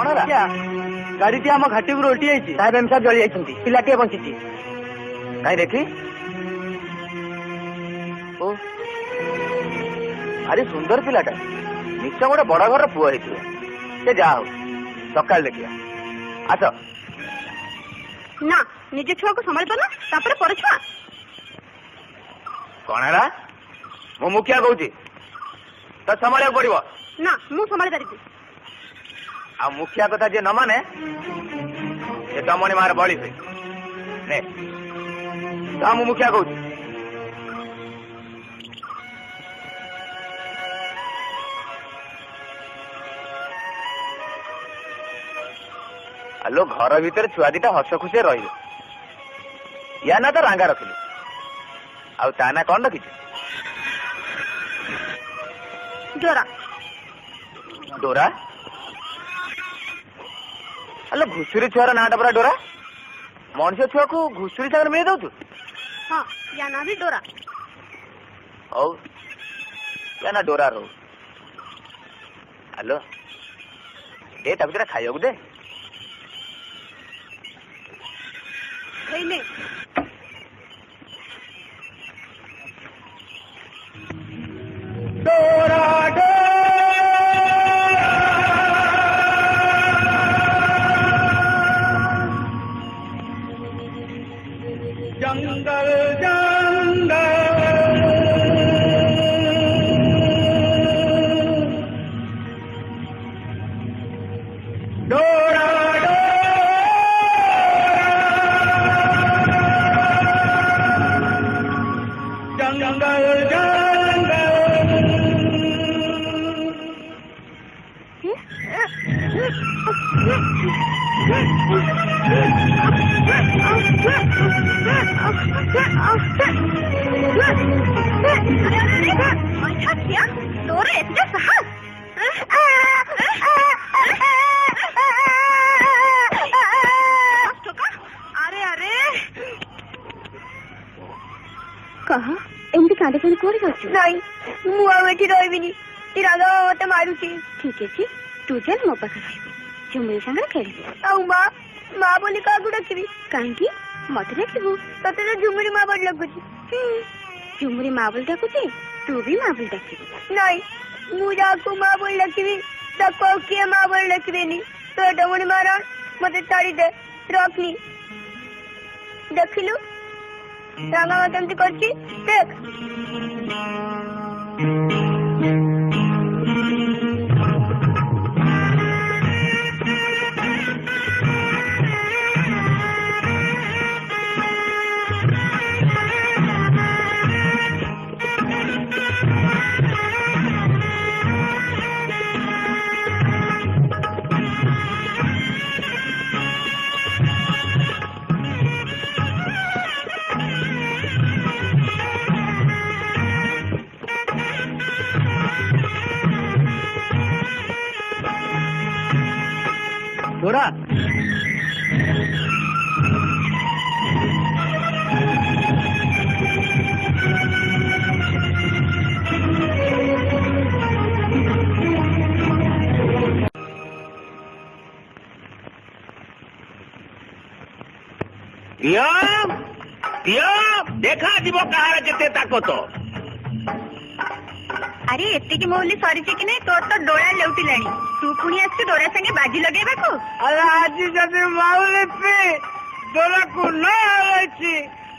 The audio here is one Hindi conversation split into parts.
कौन है गाड़ी टी आम घाटी को उल्टी जाइए साहेब एम साहब जली जाइए पिलाटे बंची कहीं देखी भारी सुंदर पिलाटा निश्चय गोटे बड़ घर पुआ से जा हो सका देखिया आस ना निज छुआ को संभाल पाना तापर पर छुआ कौन है मु मुखिया कहूँ तो संभाल पड़ो ना मु संभाल पारि आ मुखिया कथा जे न माने ये तमणी मार बड़ी से ने तो मु मुखिया कहूँ आलो घर भीतर छुआ दीटा हस खुशी रही या ना तो रांगा रखिली आउ ता ना कौन रखी डोरा डोरा आलो घुसुरी छुआर नाटा परा डोरा मनुष्य छुआ को घुसुरी सागर मिले दौ हाँ या ना भी डोरा हौ या ना डोरा रो आलो दे तक खाइबू दे नहीं डोरा जंगल जंगल डोरा जंगल जंगल डोरे इतने साहस अरे अरे कहा एमती कांदे कांदे कोरी जाऊँ नहीं मु आवेठी रहिबिनी राधा मते मारुची ठीक है तू चल मो पाखे झुमरी संगे खेल आउ माँ माँ बोली क्या डाकबी कहीं मत डाकबू ते झुमरी माँ बड़ लगुची झुमरी माँ बोल डाकुची तू भी माँ बोल डाकबू नहीं मुझे माँ बोल डाकबी ताको किए माँ बोल डाकबेनी तो डमुनी मारण मते छाड़ी दे रखनी देखिलु रांगा केमती करची देख डोरा देखा जीव कहार केते ताकत अरे एतिकी मौली सरीची कि नहीं तोर तो डोरा लेउटिलाणी तू पुणी आसु डोरा संगे बाजी लगेबा को अरे आज जदि माउली पे डोरा को न आइछि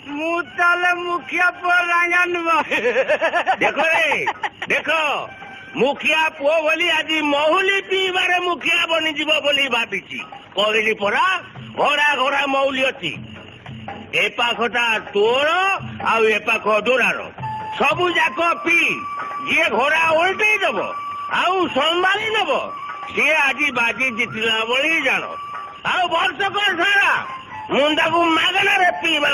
मु ताले मुखिया पर रांगानबा देखो रे देखो मुखिया पुओ बोली आज महुली पीबारे मुखिया बनी जीव बोली भाबिछि कहली परा घोड़ा घोड़ा मौली अछि ए पाखटा तोर आ ए पाख डोरार सबु जाक पी ये घोड़ा उल्टे दब आउ संभाली नब सी आज बाजी जितला बोली जान आउ वर्षक सारा मुंडा को मागना पीवा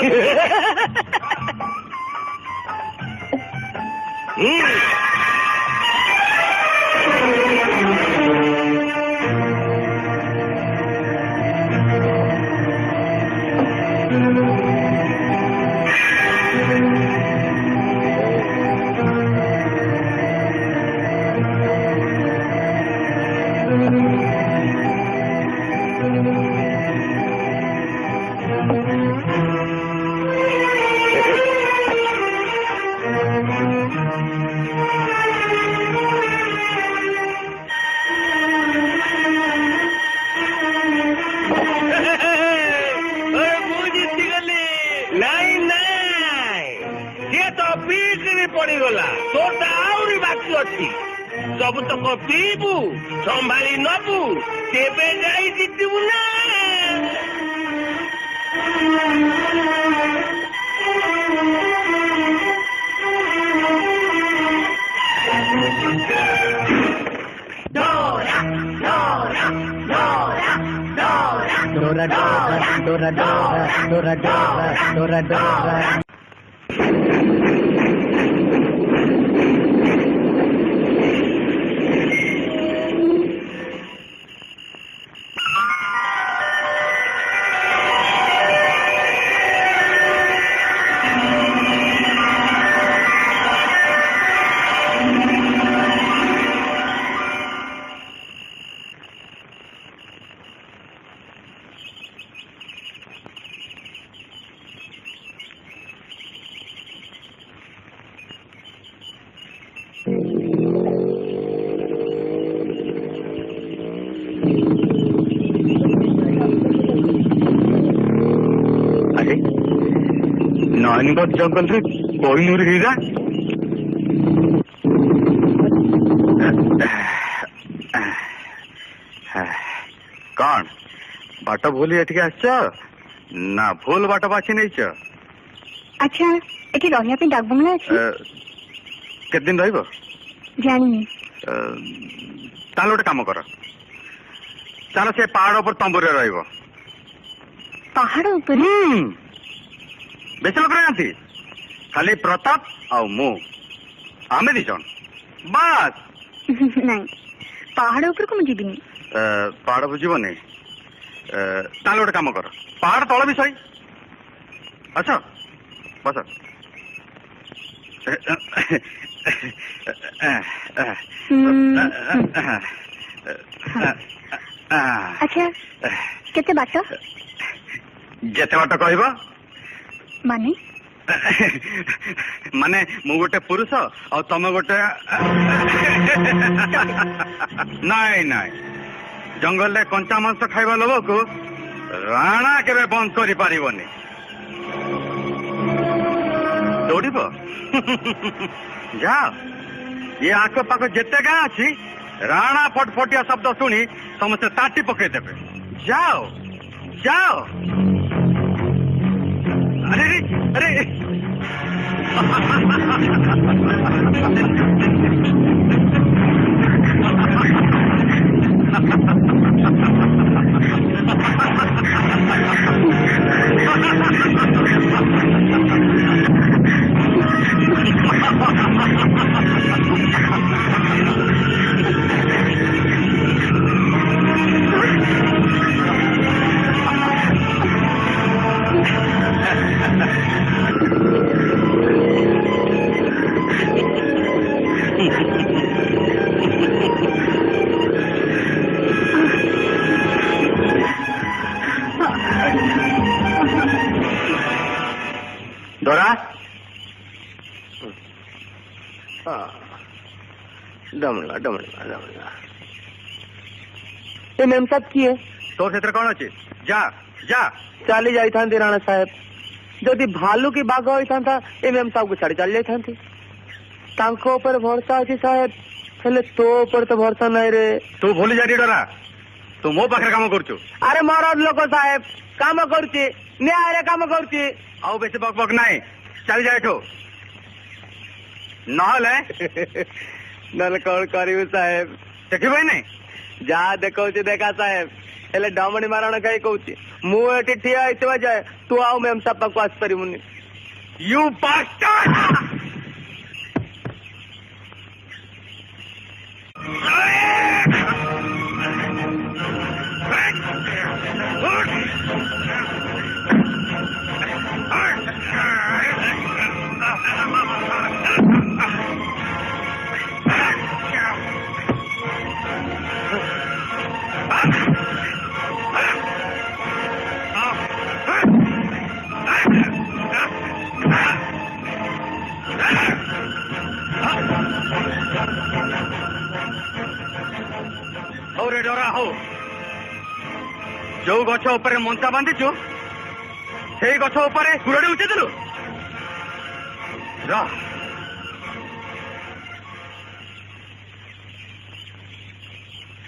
ଆହୁରି ପଡିଗଲା ତୋଟା ଆହୁରି ବାକି ଅଛି ସବୁ ତକ ପିଇବୁ ସମ୍ଭାଳି ନବୁ ତେବେ ଯାଇ ଜିତିବୁ ନା Dora, Dora, Dora, Dora, Dora, Dora, Dora, Dora. नानीगढ़ जंगल रे कोहिनूर हीरा कौन बाट भूली एठिक आस ना भूल बाट बाछी नहीं अच्छा एठी रहया पे डाक बंगला अछि केत दिन रहिबो जानी ताल गोटे काम कर चलो से पहाड़ ऊपर तंबूरे रहिबो पहाड़ ऊपर बेस लोक रही खाली प्रताप आउ मु आमे दी जन बास नहीं पहाड़ ऊपर को मुझे भी पहाड़ को जीवन नहीं ताल गोटे काम कर पहाड़ तल भी सही अच्छा बस अच्छा केते बाट जेते बाट कहब माने माने मु गोटे पुरुष और तमे गोटे नाई नाई जंगल रे कंचा मांस खाइबा लोग को राणा केबे बंद करि पारिबनी दौड़ब जा ये आख पाख जेते गाँ अच्छी राणा फटफटिया शब्द शुणी समस्ते ताटी पकईदेवे जाओ जाओ अरे अरे दौरा डमला डमला डमला ए मैम साहब किए तो क्षेत्र कौन अच्छे जा जा चली जाई राणा साहेब जदि भालू की बाघ होता ए मैम साहब को छाड़ी चली जाती तांको ऊपर भरोसा अच्छी साहेब हेले तो ऊपर तो भरोसा नहीं रे तू भूली जा डरा तू मो पाखे काम करुचु अरे महाराज लोक साहेब काम करुचे न्याय रे काम करुचे आउ बेसी बक बक नाई चल जाए ठो नल कौन करू साहेब देखी भाई नहीं जा देखा देखा साहेब हेले डमणी मारण कहीं कहूची मु एटी ठिया होइतबा जाए तू आउ मैम साहब पाक आस परिमुनी यू बास्टर्ड रे डरा हो जो गछ ऊपर मंचा बांधिचु से गछ ऊपर कुरड़ी उठेदेलु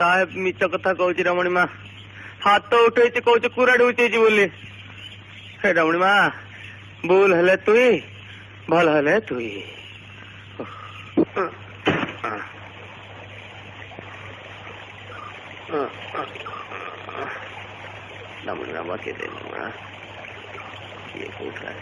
साहेब मिछ कथा कहूँ रमणी माँ हाथ उठे कौच कुराड़ी उठेची बोली रमणी माँ भूल हेले तुई भल हेले तुई रमणी माँ बाकी दे ये उठ रहा है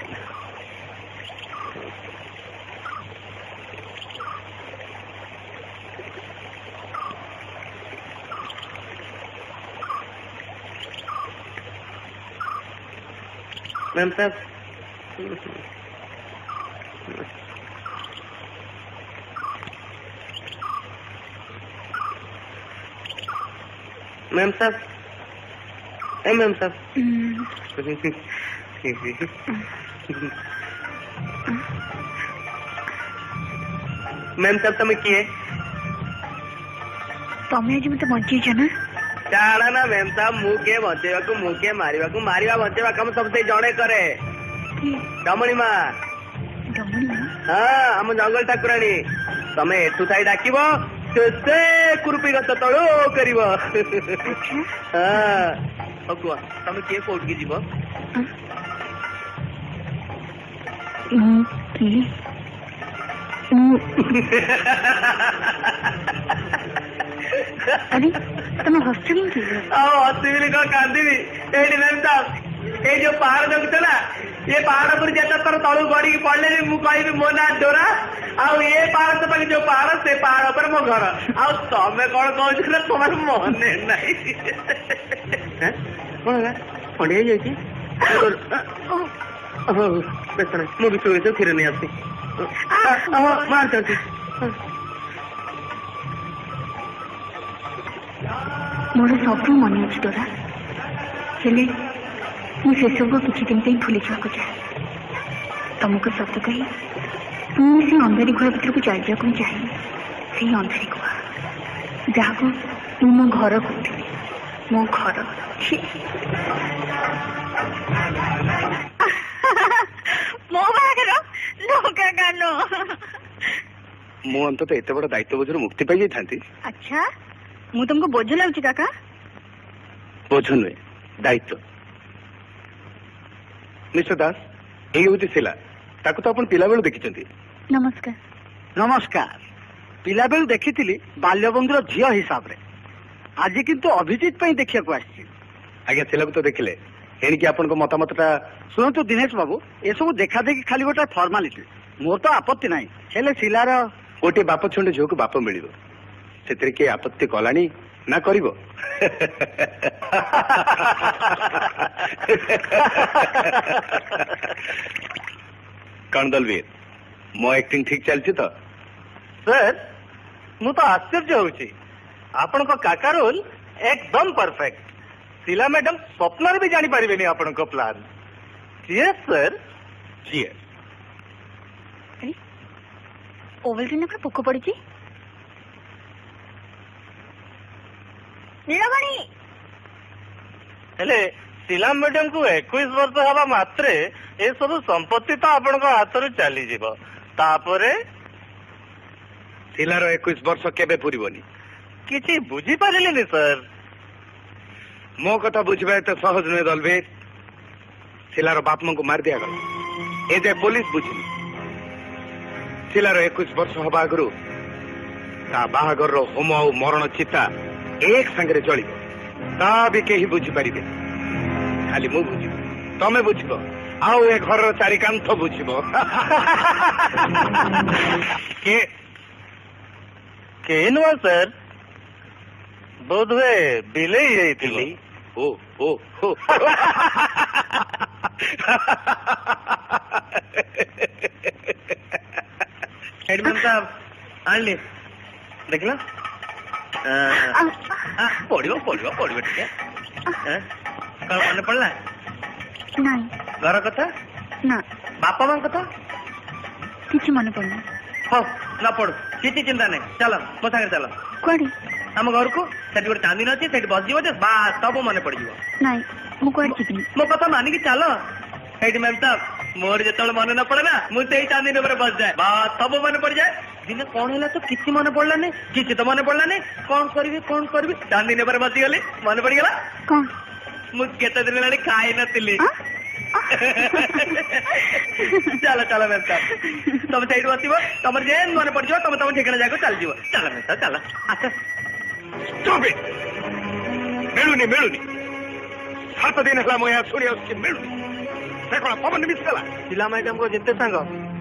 मैम साहब मैम साहब ए मैम साहब मैम साहब तमें किए तमें आज मत बंचीच ना जाना ना मैम साहब मुझे बचेवा मुझे मारिवा बचेवा कम सबसे जड़े करे रमणी माँ हाँ हम जंगल ठाकुराणी तमें एठू थाई डाक से कुरुपी गछ तलू कर हाँ कह तमें किए कौट की जीव अरे तुम हस्ती हसबी कौन कांदी मैम साहब ये जो पहाड़ देखुच ना ये पहाड़ पर जिते तर तलू गड़ी पड़े भी मुझे कहबी मो ना डोरा आउ ये पहाड़ तो पाखे जो पहाड़ से पहाड़ पर मो घर आउ तमें कौन कह तुम मन ना कौन है खंडिया जाइए बेस ना मुझे क्षीर नहीं आसी मार मोर सब मन अच्छे डोरा हेले मुझे सब किसी दिन भूली जावाक चाहे तुमको सत कही पुणी से अंधारी गुहा भर को चली जावाक चाहे से अंधारी गुहा जहाँ को मो घर कहती मो घर मो बागर लोका गानो मु अंत एत बड़ दायित्व बोझर मुक्ति पाई जाती। अच्छा मु तुमको बोझ लगुची काका बोझ नुहे दायित्व मिस्टर दास ये हूँ शिला ताको तो अपन पिला बेलू देखी नमस्कार नमस्कार पिला बेलू देखी बाल्यबंधुर झील हिसाब रे आज किंतु अभिजीत देखा आज्ञा शिला को तो देखिले एणिकी आपन मतामतटा शुणु दिनेश बाबू ये सब देखा देखी खाली गोटे फॉर्मालिटी मोर तो आपत्ति ना हेले शिलार गोटे बाप छुंड झील को बाप मिल से किए आपत्ति कलानी ना करिवो कौन दलवीर मो एक्टिंग ठीक चलती तो सर मु तो आश्चर्य होउची आपण को काका रोल एकदम परफेक्ट शिला मैडम स्वप्न भी जानी पारिबेनी आपण को plan yes sir Cheers. Ovaltine पोक पड़ी नीलमणि हेले शिला मैडम को 21 वर्ष हवा मात्रे ए सब संपत्ति तो आपण हाथ रू चली जीवो तापरे शिलार 21 वर्ष केबे पूरीबनी किछि बुझी पारिलेनी सर मो कथा बुझबे तो सहज नुहे दलवीर शिलार बाप मां को मार दिया गला ए जे पुलिस बुझिनी शिलार 21 वर्ष हवा आगु ता बाहागर होम आ मरण चिता एक संगे चलिबो ता भी केही बुझी पारिबे खाली मु बुझिबो तमे बुझिबो आउ ए घर चारि कांथ बुझिबो के नुआ सर बोध हुए बिले ही ओ ओ ओ हेडमैन साहब आनली देखला पड़ो पड़ो पड़ो ठीक है कौन मन पड़ला नहीं घर कथा ना बापा मां कथा किसी मन पड़ना हो ना पड़ो किसी चिंता नहीं चलो मो सागर चलो कौड़ी आम घर को सेठी गोटे चांदी अच्छी सेठी बस जीव जे बास सब मन पड़ नहीं मु कौड़ी जीवनी मो कथा मानिकी चलो हेड मैम साहब मोर जो मन न पड़े ना मुझे चांदी ऊपर बस जाए बात सब मन पड़ जाए दिने कौन है तो किसी मन पड़ला नहीं किसी तो मन पड़ला नहीं कौन करी चांदी ऊपर बसी गली मन पड़ गला कौन मुझे केते दिन लाणी खाई नथिली चलो चलो मेम साहब तुम सही बसब तुम जेन मन पड़ तुम तुम ठिकाना जाकर चल जीव चलो मेम साहब चलो अच्छा मिलूनी मिलूनी 7 दिन है मुझे शुणी मिलूनी पवन मिसगला पिला मैडम को जिते सांग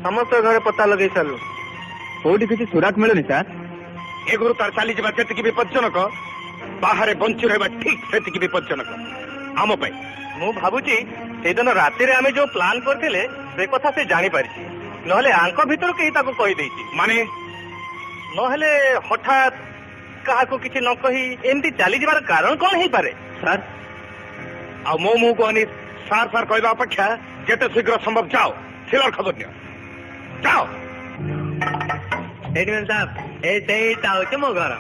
समस्त घर पता लगे सारू कोठी किसी सुराक मिलुनी सर ए गुरु तार चली जा जी विपज्जनक बाहर बंची रहा ठीक से विपज्जनक आम मु भावुची सेदिन राति आम जो प्लान करते से कथा से जानी पारी नहले आंक भीतर कहीं ताको कही देछि माने नहले हठात कहा को किसी न कही एमती चली जाबार कारण कौन है पारे सर आ मो मुह को अनित सार सार कहवा अपेक्षा जिते शीघ्र संभव जाओ सिलर खबर नियो जाओ एडमिन साहब एटा होचे मो घर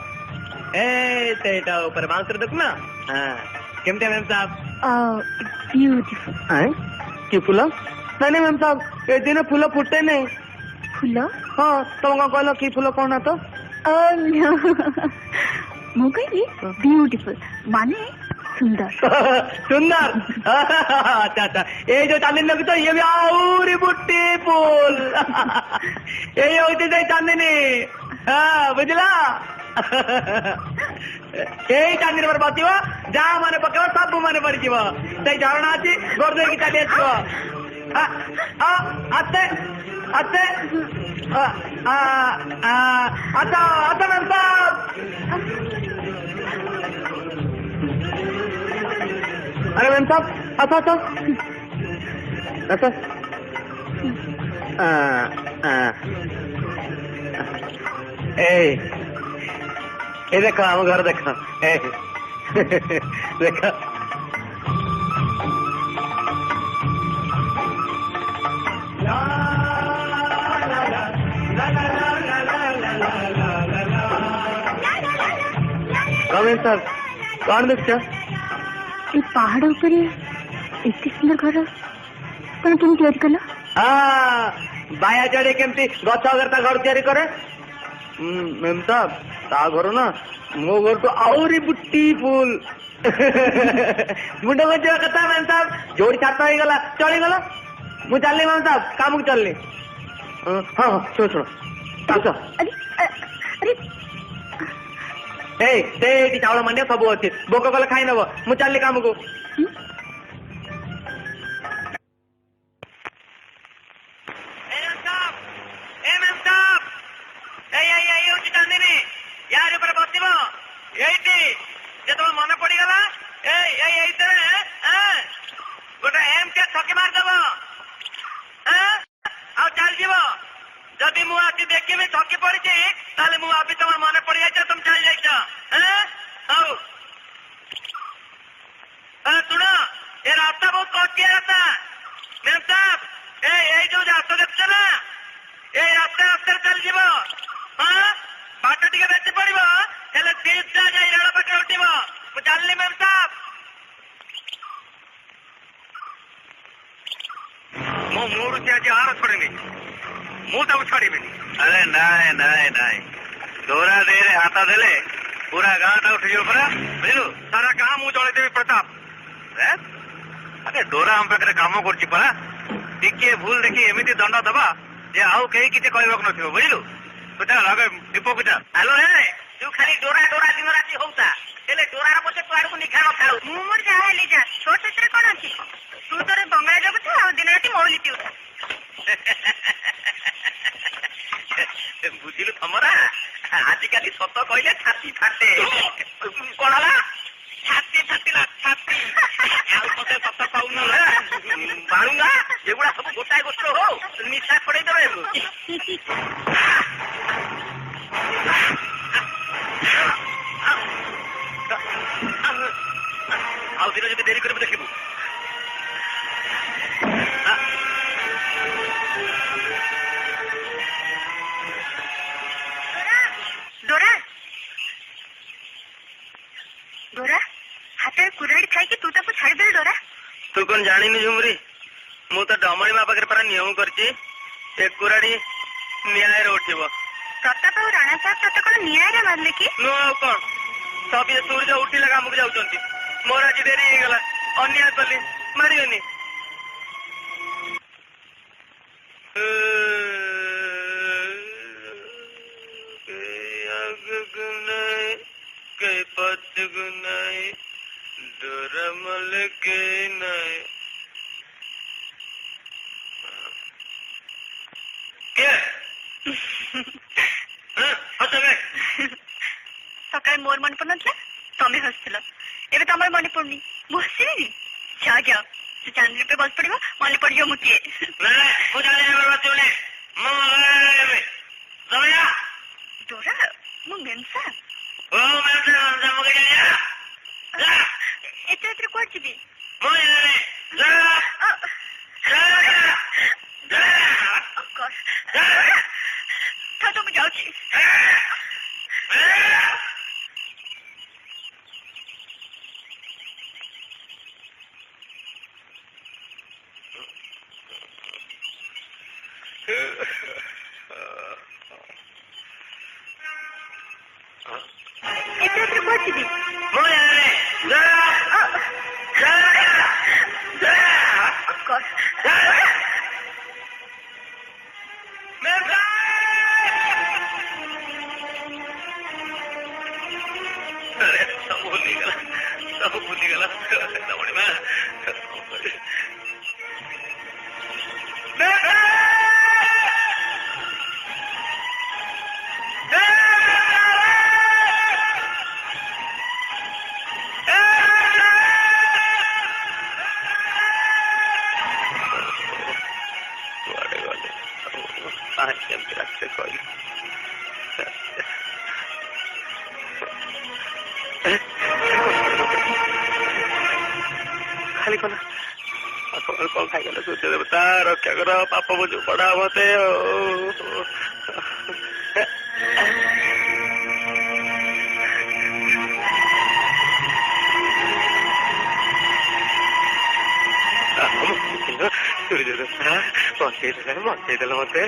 एटा ऊपर बांसर देखना हां केमते मैम साहब ब्यूटीफुल कि फूल नहीं मैम साहब ए दिन फूल फुटे नहीं फूल हाँ तुम कहल कि फूल कौन तो मु कहली ब्यूटीफुल माने सुंदर सुंदर अच्छा अच्छा ये जो चांदनी लगी तो ये भी आउरी बुट्टी फूल ये होती थी चांदनी हाँ बुझला यही चांदनी पर बस जहाँ मन पकेव सब मन पड़ से झरणा अच्छी गोर दे चली आते आते अच्छा अच्छा मैम साहब अरे मैम साहब अच्छा अच्छा ए देखो हम घर देखो देखो सर कौन देखा पहाड़ ऊपर एत सुंदर घर तुम तुम तैयारी कल बाया चढ़े केमती गछ अगर घर तैयारी करे मैम साहब ता घर ना मो घर तो आउरी बुट्टी फूल मुंड बजा कथा मैम साहब जोड़ी छात हो गला चली गला मु चलनी मैम साहब काम को चलनी हाँ सुनो सुनो अरे चावल मंडिया सब अच्छे भोक कले खाई नब मु चलनी काम को यार ऊपर बसब ये तुम मन पड़गला गोटे एम के छकी मारदेव चल जीव जदि मु आसी देखी छकी पड़ी ताले मु भाभी तुम मन पड़ जाए तुम चल जाओ सुन ये रास्ता बहुत कटिया रास्ता मैम साहब ये जो रास्ता देखो ना ये रास्ता रास्ता चल जीव हाँ बाट टे बेची पड़ो हेल्ले सीधा जा रेल पाखे उठब मुझे चलनी मैम साहब मो मूड से आज आर छोड़नी मुझे छाड़ी अरे नाय नाय नाय डोरा दे रे हाथ देले पूरा गाँ टा उठ जाओ परा बुझलु सारा गाँ मु चलदेवी प्रताप अरे डोरा हम पाखे काम कर टिके भूल देखी एमती दंड दबा जे आउ कहीं किसी कहवाक न बुझलु तू चल आगे दीपक को चल हेलो हे तू खाली डोरा डोरा दिन राति होता हेले डोरा पछे तू आड़को निखा न खाऊ मु मोर जा हेली जा छोट से कोन अछि तू तोरे बंगला जब था आ दिन राति मौली पिउता बुझिलु हमरा आजिकाली सत कहले छाती फाटे कोन हला छाती फाटिला छाती आउ पते सत पाउन बाळुंगा एगुडा सब गोटाय गोत्र हो निशा पड़े देबे आउ दिन जब देरी करबे देखिबू डोरा डोरा हाथ कुराड़ी खाई कि तू ताको छाड़ी दे डोरा तू कौन जानी नहीं झुमरी ମୁଁ ତ ଡମଣୀ ମା ପାଖରେ ପରା ନିୟମ କରିଛି ସେ କୁରାଡି ନ୍ୟାୟରେ ଉଠିବ। ପ୍ରତାପ ଆଉ ରାଣା ସାହେବ ତତେ କଣ ନ୍ୟାୟରେ ମାରିଲେ କି? ନୁହଁ ଆଉ କଣ, ସବିଏ ସୂର୍ଯ୍ୟ ଉଠିଲା କାମକୁ ଯାଉଛନ୍ତି। ମୋର ଆଜି ଡେରି ହେଇଗଲା, ଅନ୍ୟାୟ କଲି, ମାରିବେନି। ଆଗକୁ ନାହିଁ କେହି ପଛକୁ ନାହିଁ, ଡୋର ମଲେ କେହି ନାହିଁ। ସକାଳେ ମୋର ମନେ ପଡୁନଥିଲା, ତମେ ହସିଥିଲ। ଏବେ ତମର ମନେ ପଡୁନି, ମୁଁ ହସିବିନି। ଯାଅ ଯାଅ, ସେ ଚାନ୍ଦି ଉପରେ ବସି ପଡିବ, ମନେ ପଡିଯିବ ମୁଁ କିଏ। ଡୋରା, ମୁଁ ମେମ୍ସା। ଏତେ ରାତିରେ କୁଆଡେ ଯିବି? ତ ମୁଁ ଯାଉଛି। ଏତେ ରାତିରେ କୁଆଡେ ଯିବି? ସବୁ ଭୁଲିଗଲା ଡମଣୀ ମା। କେମିତି ରାତିରେ କହିଲି ଖାଲି କଲା କଣ ଖାଇଗଲେ ସୂର୍ଯ୍ୟ ଦେବତା ରକ୍ଷା କର, ପାପ ବୋଝ ପଡା ମତେ। ସୂର୍ଯ୍ୟ ଦେବତା ବଞ୍ଚେଇଦେଲ ମତେ।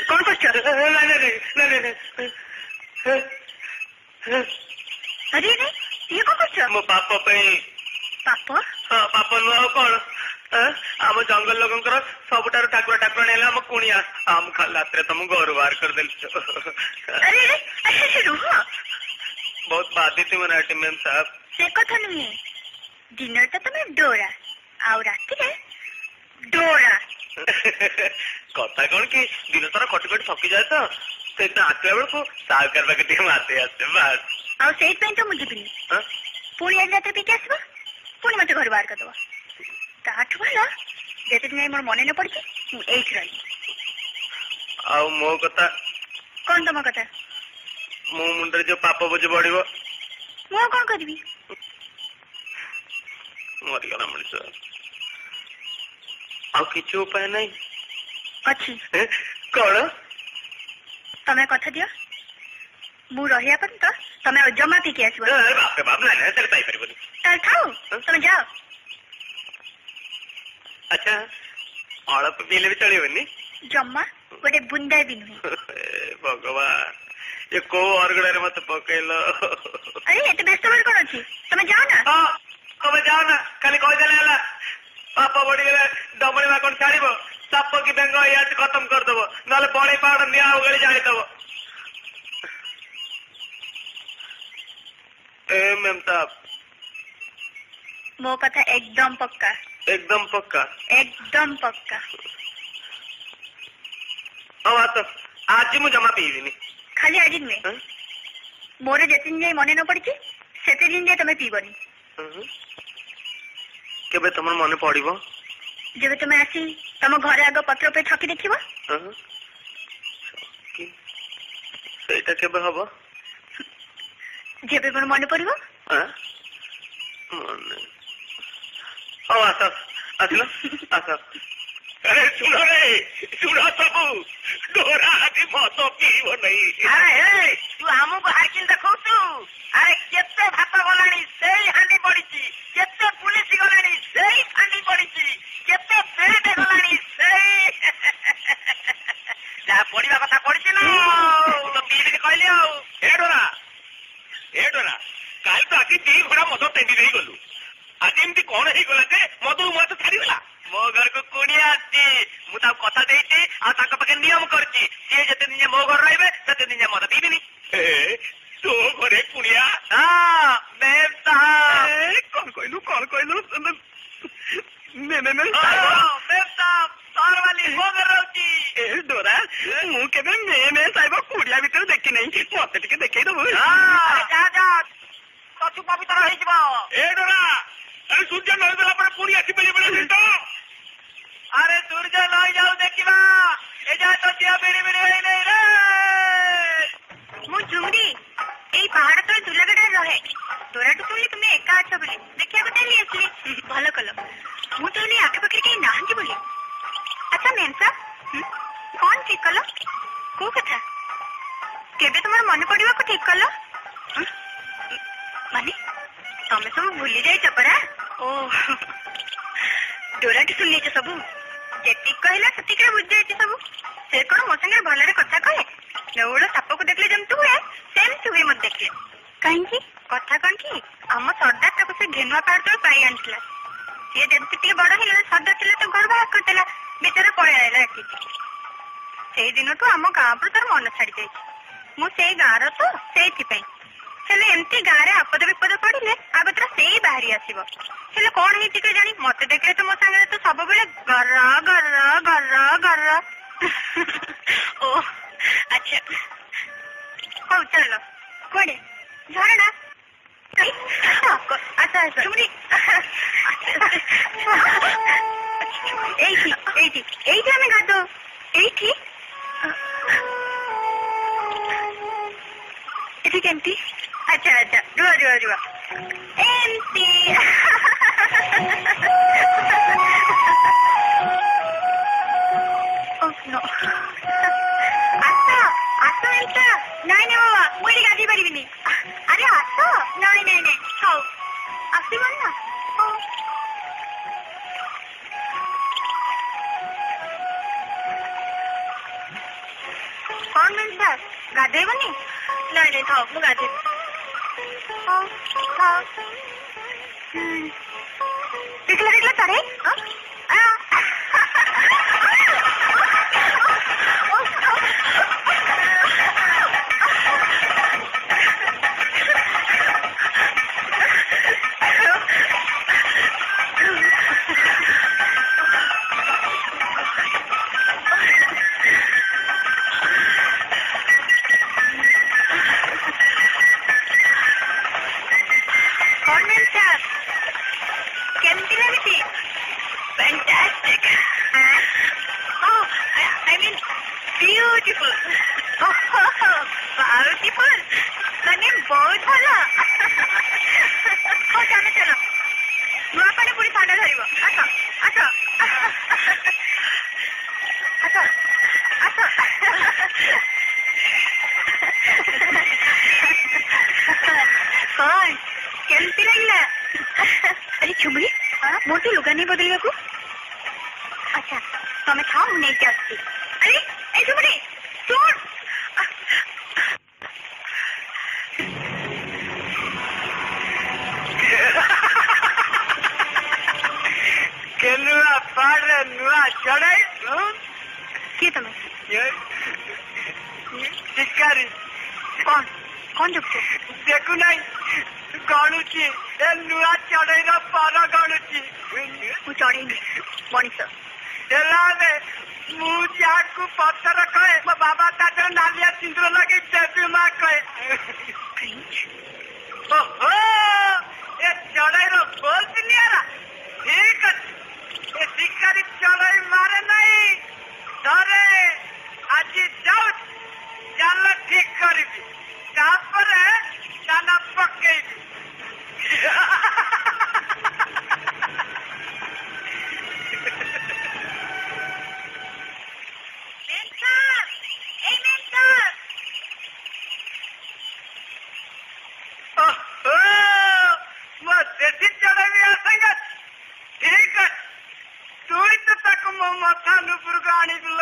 କଣ କରୁଛ? ଆରେ ଇଏ କଣ କରୁଛ? ମୋ ପାପ ପାଇଁ। ପାପ? ହଁ, ପାପ ନୁହଁ ଆଉ କଣ। ଆମ ଜଙ୍ଗଲ ଲୋକଙ୍କର ସବୁଠାରୁ ଠାକୁର ଠାକୁରାଣୀ ହେଲା ଆମ କୁଣିଆ। ଆମ ଖାଲି ରାତିରେ ତମକୁ ଘରୁ ବାହାର କରିଦେଲି। ରୁହ, ବହୁତ ବାଧିଛି ମୋ ନାଟି ମ୍ୟାମ୍ ସାହେବ। ସେ କଥା ନୁହେଁ। ଦିନରେ ତ ତମେ ଡୋରା, ଆଉ ରାତିରେ ଡୋରା। କଥା କଣ କି, ଦିନ ସାରା ଖଟି ଖଟି ଥକି ଯାଏ ତ, ସେଇଟା ଆସିଲା ବେଳକୁ ସାହୁକାର ପାଖେ ଟିକେ ମାତି ଆସେ ବାସ୍। ଆଉ ସେଇଥିପାଇଁ ତ ମୁଁ ଯିବିନି। ପୁଣି ଆଜି ରାତିରେ ପିକି ଆସିବ, ପୁଣି ମତେ ଘରୁ ବାହାର କରିଦବ। ତାଠୁ ଭଲ ଯେତେଦିନ ମୋର ମନେ ନ ପଡିଛି ମୁଁ ଏଇଠି ରହିବି। ଆଉ ମୋ କଥା? କଣ ତମ କଥା? ମୋ ମୁଣ୍ଡରେ ଯୋଉ ପାପ ବୋଝ ବଢିବ, ମୁଁ ଆଉ କଣ କରିବି? ମରିଗଲା ମଣିଷ, ଆଉ କିଛି ଉପାୟ ନାହିଁ। ଅଛି। କଣ? ତମେ କଥା ଦିଅ, ମୁଁ ରହିବା ପର୍ଯ୍ୟନ୍ତ ତମେ ଆଉ ଜମା ପିକି ଆସିବ। ବାପରେ ବାପ, ନାଇଁ ନାଇଁ, ତାହେଲେ ପାଇପାରିବନି। ତାହେଲେ ଥାଉ, ତମେ ଯାଅ। ଆଚ୍ଛା, ଅଳପ ପିଇଲେ ବି ଚଳିବନି? ଜମା ଗୋଟେ ବୁନ୍ଦା ବି ନୁହେଁ। ଭଗବାନ, ଏ କୋଉ ଅରଗଡାରେ ମତେ ପକେଇଲ। ଆରେ ଏତେ ବ୍ୟସ୍ତ ହେବାର କଣ ଅଛି, ତମେ ଯାଅ ନା। ତମେ ଯାଅ ନା, ଖାଲି କହିଦେଲେ ହେଲା। ପାପ ବଢିଗଲେ ଡମଣୀ ମା କଣ ଛାଡିବ? ସାପ କି ବେଙ୍ଗ ଇଆଡେ ଖତମ କରିଦବ, ନହେଲେ ବଣେଇ ପାହାଡ ନିଆଁ ଉଗାଳି ଜାଳିଦବ। ମୋ କଥା ଏକଦମ ପକ୍କା? एकदम पक्का? एकदम पक्का। ହଉ ଆସ, ଆଜି ମୁଁ ଜମା ପିଇବିନି। ଖାଲି ଆଜି ନୁହେଁ, ମୋର ଯେତିକି ଯାଏ ମନେ ନ ପଡିଛି ସେତେ ଦିନ ଯାଏ ତମେ ପିଇବନି। କେବେ ତମର ମନେ ପଡିବ? ଯେବେ ତମେ ଆସି ତମ ଘରେ ଆଗ ପତ୍ର ଉପରେ ଛକି ଦେଖିବ। ସେଇଟା କେବେ ହବ? जेबे मोर मन पड़िबो ଆସିଲ ଆସ। अरे सुनो रे, सुनो सबू, डोरा आज मत पीब नहीं। अरे तू आमको हाकिम देखौଛୁ? अरे केते भात गलाणी सेई हांडी पड़िची, केते पुलिस गलाणी सेई हांडी पड़िची, केते पेट गलाणी सेई जा पड़िबा कथा पड़िची ना तो पीबी कहली आ। ए डोरा काल तो आखि 2 घड़ा मद टेंडी नहीं गलु, आज एमती कौन ही गला जे मद मत छाड़ीगला। मो घर को कुड़िया आसी मु ता कथा देइची आ ताका पाके नियम करची जे जते दिन मो घर रहबे तते दिन मद पीबिनी। तो घरे कुड़िया हां मेम साहब कौन कहलु ने मेम साहब सार वाली मो घर रहउची। ए डोरा मु केबे मे साइब कुड़िया भीतर देखि नहीं, मते टिके देखै दबो। हां जा कछु पवित्र होई जिवो। ए डोरा अरे सूर्य नई देला पर पुणी आसी बेले बेले तो अरे सूर्य नई जाऊ देखिबा ए जा तो जिया बेड़ी बेड़ी होई नै रे। मु झुमरी एई पहाड़ तले दुलगडा रहे, तोराटू सुनली तुमे एका अच्छा बोली देखिया को चली असली भलो कलो। मु तोली आके पकड़ के नाहंती बोली। अच्छा मेनसा कौन ठीक कलो को कथा केबे तुम्हार मन पड़िबा को ठीक कलो माने तमे सब भूली जाइछ परा। ओ डोराटी सुन लीजिए सबू जेतिक कहला सेतिक बुझ जाइछ सबू। से कोन मो संगे भलरे कथा कहे नेउड़ साप को देखले जमतु हुए सेमती हुए मत देखले कहीं कथा कौन की आम सरदार ताको से घेनुआ पाड़ तो पाई आनथिला। से जब टिके बड़ हिला सरदार थिला तो घर बाहर करतेला बेचारा पळे आइला एठी। से दिन तो आम गाँ पर तार मन छाड़ी जाइछ। मु से गाँ रो तो सेथि पई हेले एमती गाँ रे आपद विपद पड़िले आगतरा सेई बाहरी आसीबो। हेले कोन ही टिके जानी मते देखले तो मो संगे तो सब बेले गर्रा गर्रा गर्रा गर्रा। ओ अच्छा हो चलो कोड़े झरना अच्छा चुमरी एठी हमें गादो एठी एठी केमती अच्छा रुआ एमती ओह नो आसो एमता नाई बाबा मुझे गाड़ी पारिबिनी। अरे आसो नाई हौ आसब ना कौन मेनसा गाधेबनी नाई था मु गाधे देखला तारे Fantastic. Oh, I mean, beautiful. Oh, beautiful. मैंने बहुत भला। हो जाने चलो। नुआ पानी पूरी ठांडा धरिबो। आसो। कौन? केमती लगला? अरे चुमड़ी मोटू लुगा नहीं बदलिया को। अच्छा तमें खाओ मु नहीं आसती। अरे ए चुमड़ी सुन केनुआ पाड़ नुआ चढ़ाई किए तमें शिकारी कौन जुगते देखु नहीं गणुची ए नुआ चढ़ाई पार गणुची मु चढ़ेनी मनीष देलावे मु जाकू पत्थर कहे मो बाबा ताजर नालिया सिंदूर लगे देवी मां कहे ओहो ए चढ़ाई रो बोल दिनियारा ठीक अछि ए शिकारी चढ़ाई मारे नहीं धरे आज जाऊ जाल ठीक करबी तापर दाना ସାନପୁର କୁ ଆଣିଥିଲ।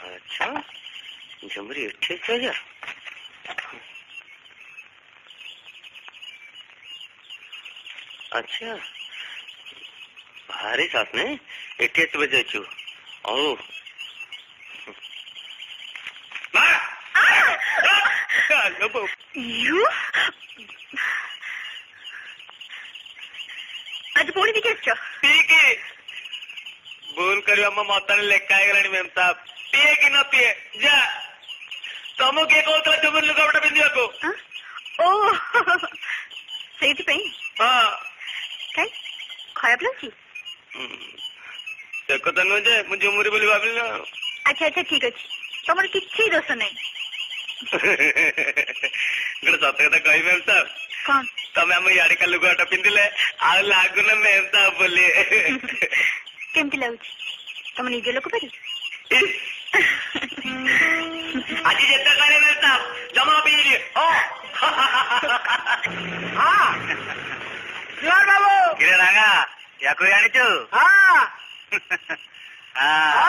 अच्छा झुमरी एठे जा अच्छा भारी साथ ने एठे बजे छु ओ You? आज पुणी देखिए ठीक है भूल कर मतन लेखा मैम साहब पिए कि न पिए जा तुमको किए कहता झुमर लुगापटा पिंधा को ओ ସେଇଥିପାଇଁ କାଇଁ ଖରାପ ଲାଗୁଛି ସେ କଥା ନୁହେଁ ଯେ ମୁଁ ଝୁମୁରି ବୋଲି ଭାବିଲି ନା। ଆଚ୍ଛା ଆଚ୍ଛା ଠିକ ଅଛି ତମର କିଛି ଦୋଷ ନାହିଁ। ଗୋଟେ ସତ କଥା କହିବି ମ୍ୟାମ୍ ସାହେବ କଣ ତମେ ଆମ ଇଆଡିକା ଲୁଗାଟା ପିନ୍ଧିଲେ ଆଉ ଲାଗୁନ ମ୍ୟାମ୍ ସାହେବ ବୋଲି। କେମିତି ଲାଗୁଛି ତମ ନିଜ ଲୋକ ପରି? ଆଜି ଯେତେ କହିଲେ ମ୍ୟାମ୍ ସାହେବ ଜମା ପିଇଲି ବାବୁ କିରେ ରାଙ୍ଗା ୟାକୁ ଆଣିଛୁ?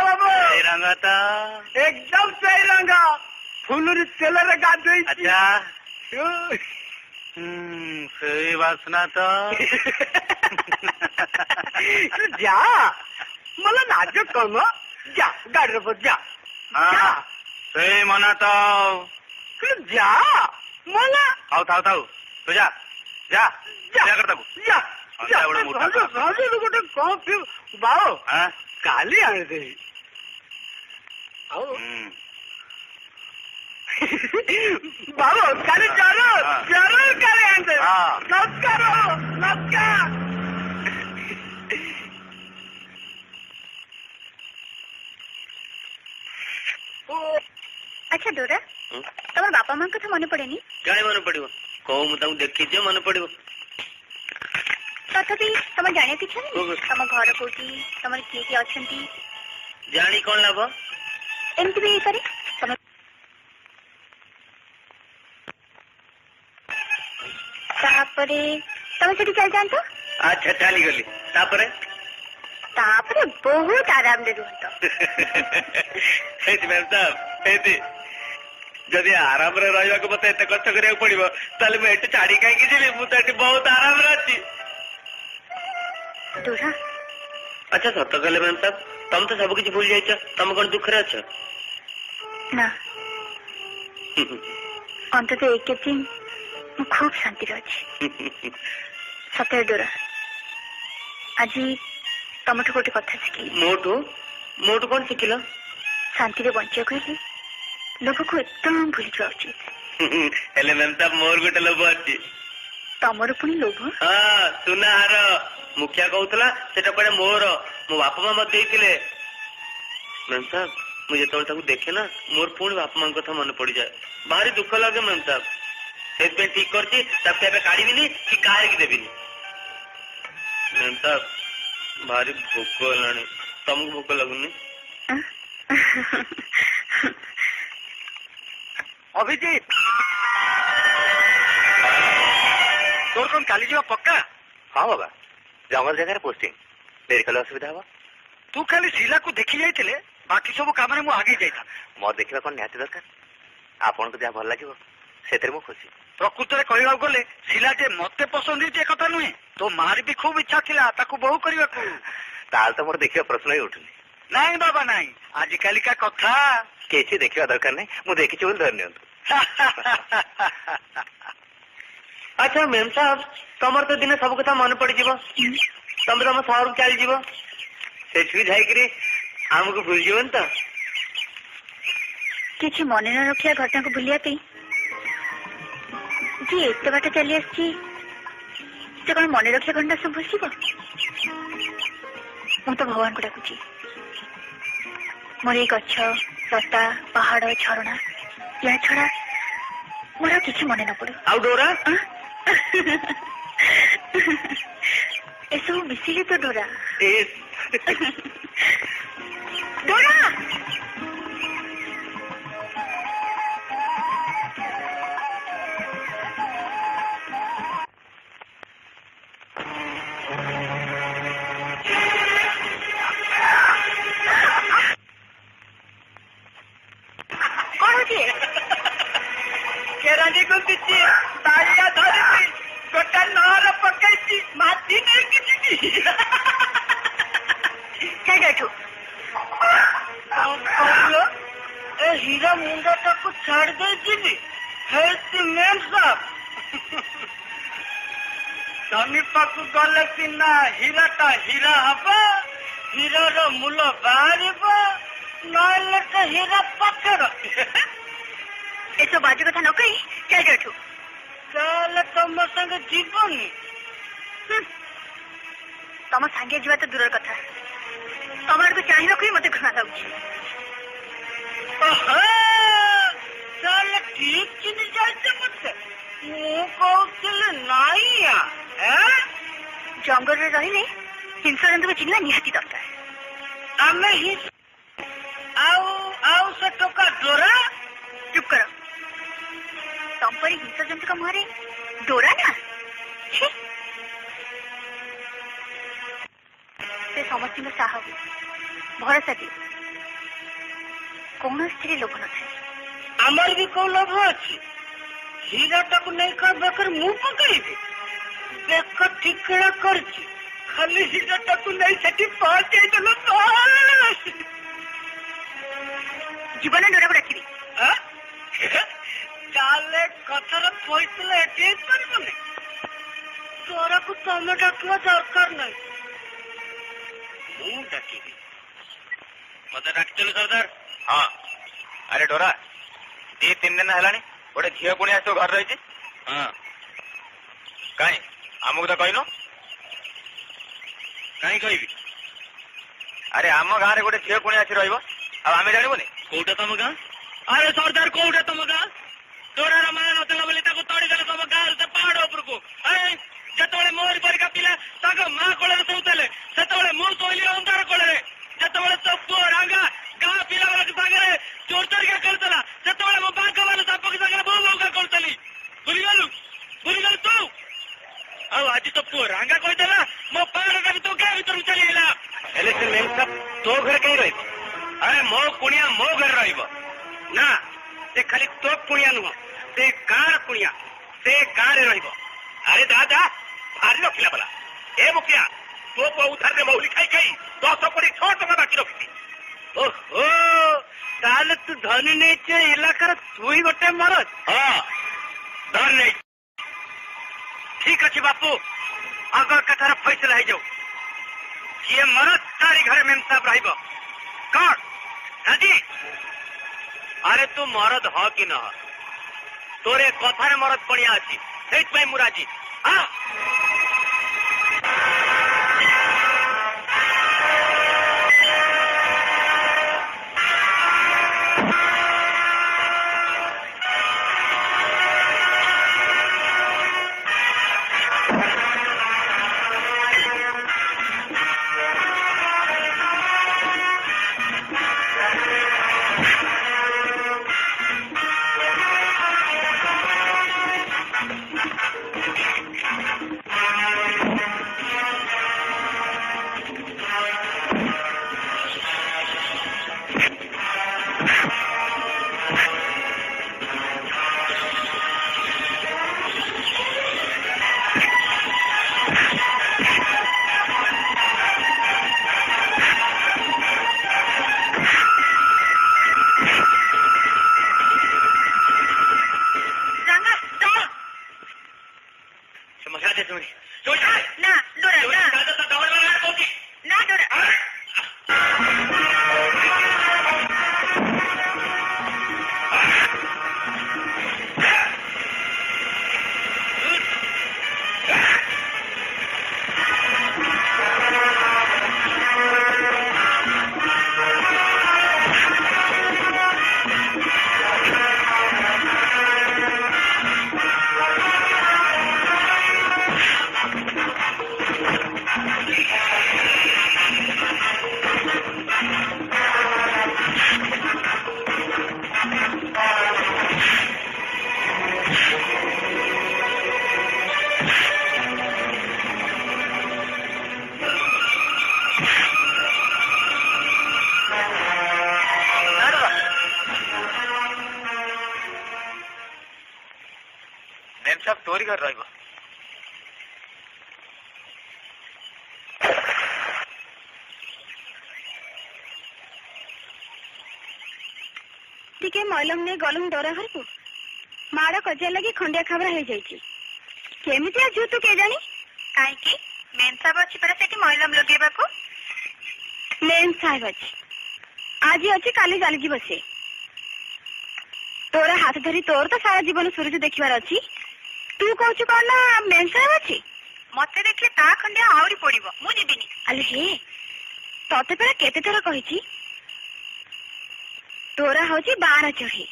ବାବୁ ଏଇ ରଙ୍ଗ ତ ଏକଦମ ସେଇ ରଙ୍ଗ ଫୁଲୁରି ତେଲରେ ଗାଧୋଇଛି। ଆଚ୍ଛା ସେଇ ବାସ୍ନା ତ ଯା मला नाच कम जा गाडीवर बस जा ସେଇ ମନା ତ जा मला ଥାଉ ଥାଉ ଥାଉ ତୁ ଯା ଯା जा ଯା କର ତାକୁ जा ଅନ୍ତା ଗୋଟେ ମୋଟା ଗୋଟେ କଣ ପିଉ ବାଉ ହଁ କାଲି ଆଣିଦେବି ଆଉ ବାବୁ କାଲି ଜରୁର କାଲି ଆଣିଦେବି। ନମସ୍କାର ନମସ୍କାର। ଆଚ୍ଛା ଡୋରା ତମର ବାପା ମାଙ୍କ କଥା ମନେ ପଡେନି? କାହିଁ ମନେ ପଡିବ କଉ ମୁଁ ତାଙ୍କୁ ଦେଖିଛି ମନେ ପଡିବ। ତଥାପି ତମର ଜାଣିବାକୁ ଇଚ୍ଛା ନାହିଁ ତମ ଘର କୋଉଠି ତମର କିଏ କିଏ ଅଛନ୍ତି? ଜାଣି କଣ ଲାଭ? ଏମିତି ବି ହେଇପାରେ ତମେ ତାପରେ ତମେ ସେଠି ଚାଲିଯାଆନ୍ତ। ଆଚ୍ଛା ଚାଲିଗଲି ତାପରେ ତାପରେ ବହୁତ ଆରାମରେ ରୁହନ୍ତ। ହେଇଛି ମ୍ୟାମ୍ ସାହେବ ହେଇଛି ଯଦି ଆରାମରେ ରହିବାକୁ ମତେ ଏତେ କଷ୍ଟ କରିବାକୁ ପଡିବ ତାହେଲେ ମୁଁ ଏଠି ଛାଡି କାହିଁକି ଯିବି? ମୁଁ ତ ଏଠି ବହୁତ ଆରାମରେ ଅଛି। ଡୋରା ଆଚ୍ଛା ସତ କହିଲେ ମ୍ୟାମ୍ ସାହେବ ତମେ ତ ସବୁ କିଛି ଭୁଲି ଯାଇଛ ତମେ କଣ ଦୁଃଖରେ ଅଛ? ନା ଅନ୍ତତଃ ଏକ ଦିନ ମୁଁ ଖୁବ ଶାନ୍ତିରେ ଅଛି। ସତରେ ଡୋରା ଆଜି ତମଠୁ ଗୋଟେ କଥା ଶିଖିଲି। ମୋଠୁ ମୋଠୁ କଣ ଶିଖିଲ? ଶାନ୍ତିରେ ବଞ୍ଚିବାକୁ ହେଲେ ଲୋଭକୁ ଏକଦମ ଭୁଲିଯିବା ଉଚିତ। ହେଲେ ମ୍ୟାମ୍ ସାହେବ ମୋର ଗୋଟେ ଲୋଭ ଅଛି। ତମର ପୁଣି ଲୋଭ? ହଁ ସୁନା ହାର ମୁଖିଆ କହୁଥିଲା ସେଟା କୁଆଡେ ମୋର ମୋ ବାପା ମା ମତେ ଦେଇଥିଲେ। ମ୍ୟାମ୍ ସାହେବ ମୁଁ ଯେତେବେଳେ ତାକୁ ଦେଖେ ନା ମୋର ପୁଣି ବାପା ମାଙ୍କ କଥା ମନେ ପଡିଯାଏ ଭାରି ଦୁଃଖ ଲାଗେ ମ୍ୟାମ୍ ସାହେବ। ସେଥିପାଇଁ ଠିକ କରିଛି ତାକୁ ଏବେ କାଢିବିନି କି କାହାରିକି ଦେବିନି। ମ୍ୟାମ୍ ସାହେବ ଭାରି ଭୋକ ହେଲାଣି ତମକୁ ଭୋକ ଲାଗୁନି? ଅଭିଜିତ ତୋର କଣ କାଲି ଯିବା ପକ୍କା? ହଁ ବାବା ଜଙ୍ଗଲ ଜାଗାରେ ପୋଷ୍ଟିଂ ଡେରି କଲେ ଅସୁବିଧା ହବ। ତୁ ଖାଲି ଶିଲାକୁ ଦେଖି ଯାଇଥିଲେ ବାକି ସବୁ କାମରେ ମୁଁ ଆଗେଇ ଯାଇଥାନ୍ତି। ମୋ ଦେଖିବା କଣ ନିହାତି ଦରକାର ଆପଣଙ୍କୁ ଯାହା ଭଲ ଲାଗିବ ସେଥିରେ ମୁଁ ଖୁସି। ପ୍ରକୃତରେ କହିବାକୁ ଗଲେ ଶିଲା ଯେ ମତେ ପସନ୍ଦ ହେଇଛି କଥା ନୁହେଁ ତୋ ମାର ବି ଖୁବ ଇଚ୍ଛା ଥିଲା ତାକୁ ବୋହୁ କରିବାକୁ। ତାହେଲେ ତ ମୋର ଦେଖିବା ପ୍ରଶ୍ନ ହିଁ ଉଠୁନି। ନାଇଁ ବାବା ନାଇଁ ଆଜିକାଲିକା କଥା କିଛି ଦେଖିବା ଦରକାର ନାହିଁ ମୁଁ ଦେଖିଛି ବୋଲି ଧରି ନିଅନ୍ତୁ। ଆଚ୍ଛା ମ୍ୟାମ୍ ସାହେବ ତମର ତ ଦିନେ ସବୁ କଥା ମନେ ପଡିଯିବ ତମେ ତମ ସହରକୁ ଚାଲିଯିବ ସେଠିକି ଯାଇକିରି ଆମକୁ ଭୁଲିଯିବନି ତ? କିଛି ମନେ ନ ରଖିବା ଘଟଣାକୁ ଭୁଲିବା ପାଇଁ ଯିଏ ଏତେ ବାଟ ଚାଲି ଆସିଛି ସେ କଣ ମନେ ରଖିବା ଘଟଣା ସବୁ ଭୁଲିଯିବ? ମୁଁ ତ ଭଗବାନଙ୍କୁ ଡାକୁଛି ମୋର ଏଇ ଗଛ ଲତା ପାହାଡ ଝରଣା ଏହା ଛଡା ମୋର ଆଉ କିଛି ମନେ ନ ପଡୁ। ଆଉ ଡୋରା ଏସବୁ ମିଶିଲେ ତ ଡୋରା। ଡୋରା धनी पाक गले सिना हीराटा हीरा हब हीरार मूल बाहर नहले तो हीरा पथर एसब बाजू कथा न कही चल एठू ताले तुम संगे जीवनी तुम सांगे जीवा तो दूर कथा तुम आड़ को चाह रखी मत घृणा लाଗୁଛି ताले ठीक चिन्ह जाते मत मु कहूले नाइया जंगल रही हिंसा जंतु को चिन्ह निहाती दरकार आम ही आउ से टोका डोरा चुप कर तुम पर हिंसा जंतु का मुहरे डोरा ना से समस्त साहब भरोसा दिए कौन स्त्री लोभ न था आमर भी कौ लोभ अच्छी हीराटा को नहीं खा बेकर मुंह पकड़ी बेक ठिकड़ा कर खाली हीराटा को नहीं सेठी पहुंचे देलो जीवन डोरा को रखी चाले कथर फैसला एटे करबने तोरा को तमे डाकवा दरकार नहीं मु डाकिबी मते डाकचल सरदार हाँ अरे डोरा 2-3 दिन है गोटे झील पुणी आस घर रही कहीं आमको तो कहन कहीं कहबी अरे आम गाँव में गोटे झील पुणी आसी रमें जानबुनि कौटा तुम गाँ अरे सरदार कौटा तुम गाँ डोरार मां नथिला बोली तड़ीदेले तुम गाँव से पहाड़ उपरको जो मोरी परिका पिला माँ कोल शोले से मु शोली अंधार कोल जो तो पुओ रांगा गाँ पिला सागर चोर चोरिका करूला से मो बाघ मान साप के सागर बो बौका करूली भूलीगलु तू आज तो पुओ रांगा कहीदेला मो पहाड़ तो गाँ भर चलीगला तो घर कहीं रही मो कुणिया मो घर ना से खाली तो कुणिया नुह से गाँव कुणिया से गाँव में अरे दादा भारी रखिला बोला ए मुखिया तो पुओ उधार मौली खाई खाई 10 कोटी 6 टका बाकी रखी ओहो ताले तू धनी नहीं इलाकार तु ही गोटे मरद हाँ धन नहीं ठीक अच्छे बापू अगर कथार फैसला हो जाऊ ये मरद तारी घर मेम साहब रहिब कौन दादी अरे तू मरद ह कि न तोरे कथार मरद पड़िया अच्छी मुराजी हाँ तोरी घर रही टिके मलम ने गलम डरा घर को माड़ कजिया लगी खंडिया खबरा हो जाइए केमितिया झू तू के जानी କାହିଁକି ମେନ୍ ସାହେବ ଅଛି ପରା ସେଠି ମଇଲମ ଲଗେଇବାକୁ? ମେନ୍ ସାହେବ ଅଛି, ଆଜି ଅଛି କାଲି ଚାଲିଯିବ ସେ। ତୋର ହାତ ଧରି ତୋର ତ ସାରା ଜୀବନ ସୂରଜ ଦେଖିବାର ଅଛି, ତୁ କହୁଛୁ କଣ ନା ମେନ୍ ସାହେବ ଅଛି? ମତେ ଦେଖିଲେ ତା ଖଣ୍ଡିଆ ଆହୁରି ପଡିବ, ମୁଁ ଯିବିନି। ଆଲେ ହେ, ତତେ ପରା କେତେ ଥର କହିଛି ତୋର ହଉଛି 12 ଚଢେଇ,